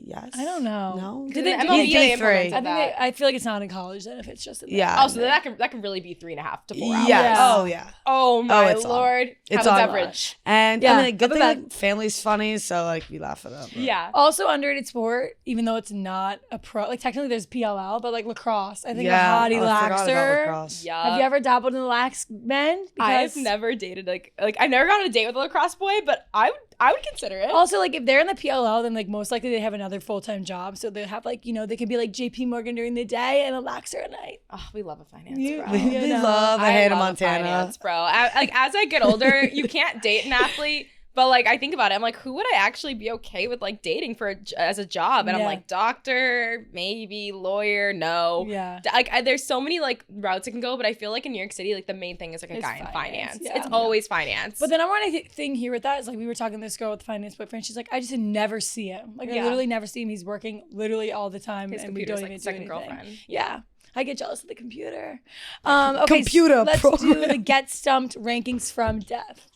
yes. I don't know. No. Did they In the do MLB, He's they D3. implemented I think that. I feel like it's not in college then if it's just in the Yeah. Oh, so that can really be 3.5 to 4 hours. Yes. Yeah. Oh, yeah. Oh my it's on. lord. It's Have a on. beverage. And Yeah, I mean, like, good have thing a like, family's funny, so like we laugh at them. but- Yeah. Also underrated sport, even though it's not a pro. Like technically there's PLL, but like lacrosse. I think Yeah. a hottie Oh, I forgot about laxer. lacrosse. Yeah. Have you ever dabbled in the lax men? I've never dated like I've never gone on a date with a lacrosse boy, but I would consider it. Also, like if they're in the PLL, then like most likely they have another full-time job, so they have like they could be like JP Morgan during the day and a laxer at night. Oh, we love a finance You- bro. we We know. love a Hannah love Montana. finance, bro. Like as I get older, you can't date an athlete. But like I think about it, I'm like, who would I actually be okay with like dating for as a job? And I'm Yeah. like, doctor, maybe lawyer, no. Yeah. Like there's so many like routes it can go, but I feel like in New York City, like the main thing is like a It's guy in finance, finance. yeah. It's always finance. But then I want a thing here with that is like we were talking to this girl with the finance boyfriend. She's like, I just never see him. Like I Yeah. literally never see him. He's working literally all the time, His and we computer's don't like even do second anything. girlfriend. Yeah. I get jealous of the computer. Okay, Computer let's do program. the Get Stumped rankings from Dev.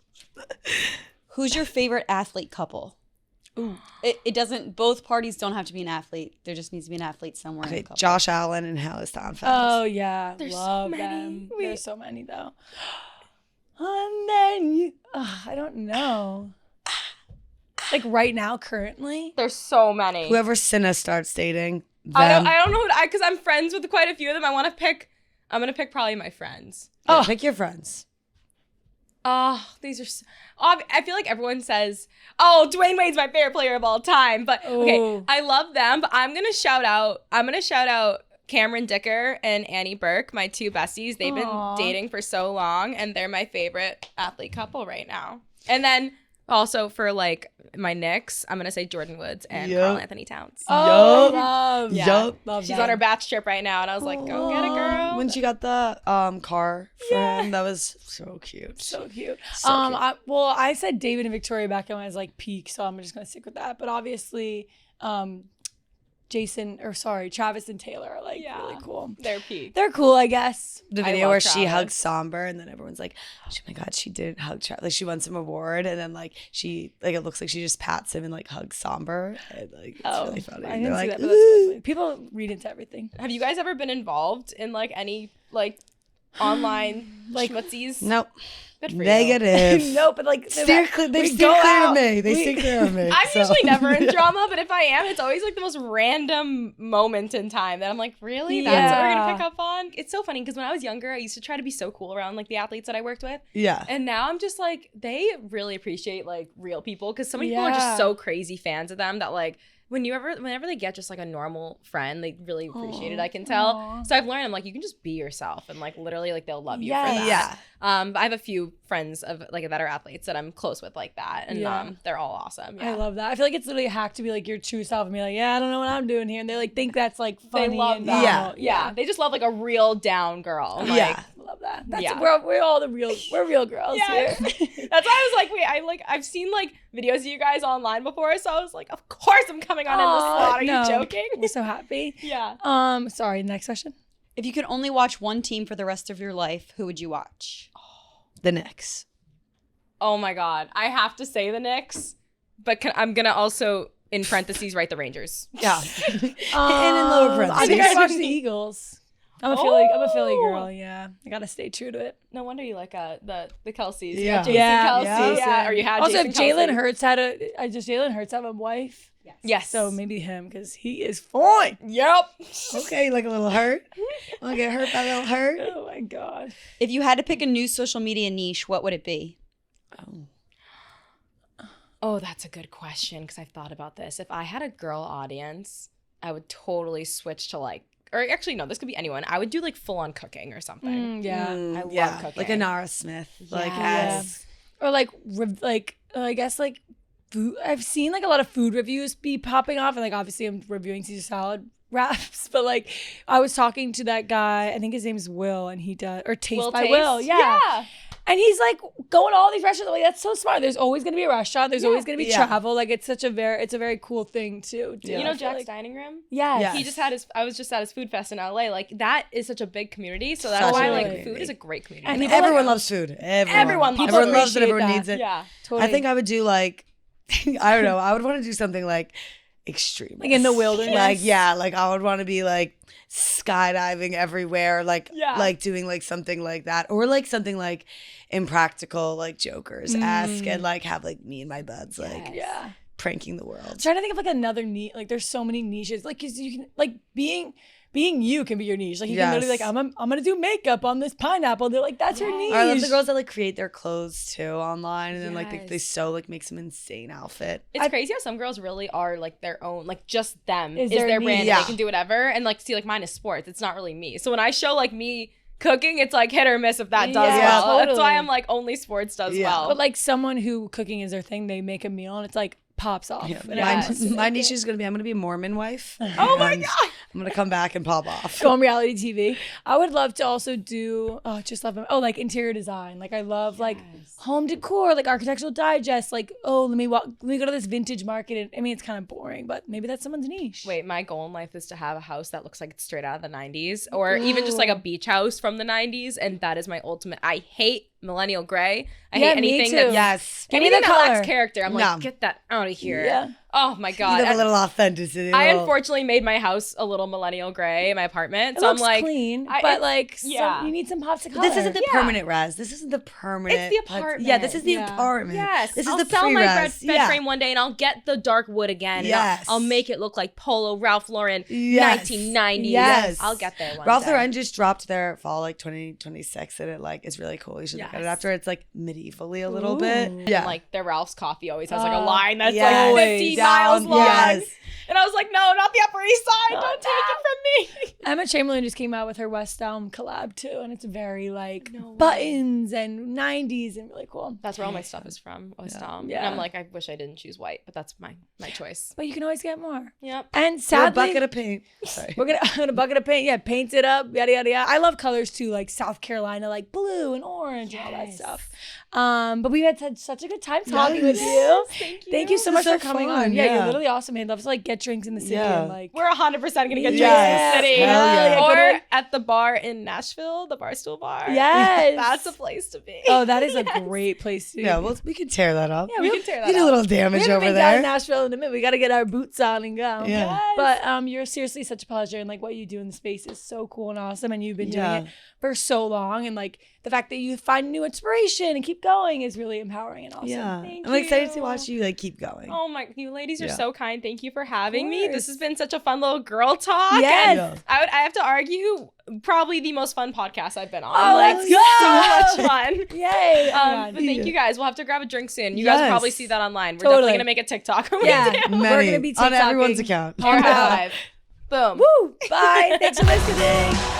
Who's your favorite athlete couple? Ooh. It doesn't, both parties don't have to be an athlete. There just needs to be an athlete somewhere in the Okay, couple. Josh Allen and Hallie Steinfeld. Oh yeah, There's so love many. them. Wait. There's so many though. And then you, I don't know. Like right now, currently. there's so many. Whoever Cinna starts dating, them. I don't know because I'm friends with quite a few of them. I'm gonna pick probably my friends. Yeah, pick your friends. Oh, these are. I feel like everyone says, "Oh, Dwayne Wade's my favorite player of all time." But okay, Ooh. I love them. But I'm gonna shout out Cameron Dicker and Annie Burke, my two besties. They've Aw. been dating for so long, and they're my favorite athlete couple right now. And then also for like my Knicks, I'm gonna say Jordan Woods and Yup. Karl Anthony Towns. Oh, Yup. love. Yeah. Yup. Love She's that. on her batch trip right now, and I was like, "Go get it, girl." When she got the car for him, that was so cute. So cute. So cute. I said David and Victoria Beckham as like peak, so I'm just gonna stick with that. But obviously, Travis and Taylor are like Yeah. really cool. They're peak. They're cool, I guess. The I video love where she Travis. hugs Somber, and then everyone's like, "Oh my god, she didn't hug Travis." Like she won some award, and then like she it looks like she just pats him and like hugs Somber. And, like it's really funny. I They're didn't see like, that, but that's really "Ooh." funny. People read into everything. Have you guys ever been involved in like any like online Like- schmutzies? Nope. Good for Negative. No, but like they steer clear to me. They steer clear of me. I'm usually never in drama, but if I am, it's always like the most random moment in time that I'm like, really? That's what we're gonna pick up on? It's so funny because when I was younger, I used to try to be so cool around like the athletes that I worked with. Yeah. And now I'm just like, they really appreciate like real people because so many people are just so crazy fans of them that like whenever they get just like a normal friend, they really appreciate it. I can tell. So I've learned, I'm like, you can just be yourself, and like literally, like they'll love you for that. Yeah. But I have a few friends of like that are athletes that I'm close with like that, and they're all awesome. Yeah. I love that. I feel like it's literally a hack to be like your true self and be like, yeah, I don't know what I'm doing here, and they like think that's like funny. They love and that. Yeah. They just love like a real down girl. Like, yeah. Love that. We're all we're real girls here. That's why I was like, I've seen like videos of you guys online before, so I was like, of course I'm coming on in the slot. Are you joking? We're so happy. Yeah. Sorry, next question. If you could only watch one team for the rest of your life, who would you watch? The Knicks. Oh my God. I have to say the Knicks, but I'm gonna also in parentheses write the Rangers. Yeah. And in lower parentheses. I think I'd watch the Eagles. I'm a Philly girl, yeah. I gotta stay true to it. No wonder you like the Kelseys. Yeah. Jason Kelce. Yeah. Or you had also, Jason if Jalen Kelce. Hurts Jalen Hurts have a wife. Yes. So maybe him, because he is fine. Yep. Okay, like a little hurt. Want to get hurt by a little hurt? Oh my God. If you had to pick a new social media niche, what would it be? Oh, that's a good question because I've thought about this. If I had a girl audience, I would totally switch to like, or actually no, this could be anyone. I would do like full on cooking or something. Yeah. I love cooking. Like a Nara Smith. Like or like I guess like food. I've seen like a lot of food reviews be popping off, and like obviously I'm reviewing Caesar salad wraps, but like I was talking to that guy, I think his name's Will, and he does Taste by Will. Yeah. And he's like going to all these restaurants. Like, that's so smart. There's always going to be a restaurant. There's always going to be travel. Like it's a very cool thing to do. You know Jack's Dining Room? Yes. He just had I was just at his food fest in LA. Like that is such a big community. So that's why like food is a great community. And everyone loves food. Everyone loves it. Everyone needs it. Yeah. Totally. I think I would do like, I don't know. I would want to do something like extreme. Like in the wilderness. Like I would want to be like skydiving everywhere. Like doing like something like that. Or like something like Impractical, like Jokers-esque, and like have like me and my buds like pranking the world. I'm trying to think of like another niche. Like there's so many niches. Like 'cause you can like being you can be your niche. Like you can literally like I'm gonna do makeup on this pineapple. They're like that's your niche. Or I love the girls that like create their clothes too online, and then like they sew like make some insane outfit. It's crazy how some girls really are like their own, like just them is their brand. They can do whatever, and like see like mine is sports. It's not really me. So when I show like me cooking, it's like hit or miss if that does well. Totally. That's why I'm like only sports does well. But like someone who cooking is their thing, they make a meal and it's like pops off. My niche is gonna be I'm gonna be a Mormon wife. Oh my God. I'm gonna come back and pop off. Go on reality TV. I would love to also do like interior design. Like I love like home decor, like Architectural Digest. Like let me go to this vintage market. And, I mean it's kind of boring, but maybe that's someone's niche. Wait, my goal in life is to have a house that looks like it's straight out of the 90s, or even just like a beach house from the 90s, and that is my ultimate. I hate millennial gray. I hate anything that give me the color. Lacks character. I'm like, get that out of here. Yeah. Oh my God. You have a little authenticity. I unfortunately made my house a little millennial gray in my apartment. So I'm like clean, but like you need some pops of color. This isn't the permanent res. This isn't the permanent. It's the apartment. Yeah, this is the apartment. Yes. This is I'll the sell my bed pre-res. frame one day and I'll get the dark wood again. Yes. And I'll make it look like Polo, Ralph Lauren, 1990s. Yes. I'll get there one Ralph day. Lauren just dropped their fall like 2026 and it like is really cool. You should look at it after. It's like medievally a little bit. Yeah. And, like their Ralph's coffee always has like a line that's like 50 miles long. Yes. And I was like, no, not the Upper East Side. Don't take it from me. Emma Chamberlain just came out with her West Elm collab too, and it's very like buttons and 90s and really cool. That's where all my stuff is from, West Elm. Yeah. And I'm like, I wish I didn't choose white, but that's my choice. But you can always get more. Yep. And sadly, a bucket of paint. Sorry. We're gonna a bucket of paint. Yeah, paint it up. Yada yada yada. I love colors too, like South Carolina, like blue and orange and all that stuff. But we had such a good time talking with you. Thank you so much for coming on. Yeah, you're literally awesome. I'd love to like get drinks in the city and like we're 100% gonna get drinks in the city. yeah. Or at the bar in Nashville, the Barstool Bar. Yes. That's a place to be. Oh, that is a great place to be. Yeah, well, we can tear that up. Yeah, we can tear that We did a up. little We damage haven't over been down there. to Nashville in a minute. We got to get our boots on and go. Yeah. But you're seriously such a pleasure, and like what you do in the space is so cool and awesome, and you've been doing it for so long, and like the fact that you find new inspiration and keep going is really empowering and awesome. Yeah, Thank I'm excited you. to watch you like keep going. Oh my, you ladies are Yeah. so kind. Thank you for having me. course. This has been such a fun little girl talk. Yes. Yeah. I have to argue, probably the most fun podcast I've been on. Oh, let's go. So much fun. Yay. But thank you guys. We'll have to grab a drink soon. You guys will Yes. probably see that online. We're Totally. definitely gonna make a TikTok. when we Yeah. do. We're Many, gonna be on everyone's TikToking. account. Or high five. Boom. Woo. Bye. Thanks for listening.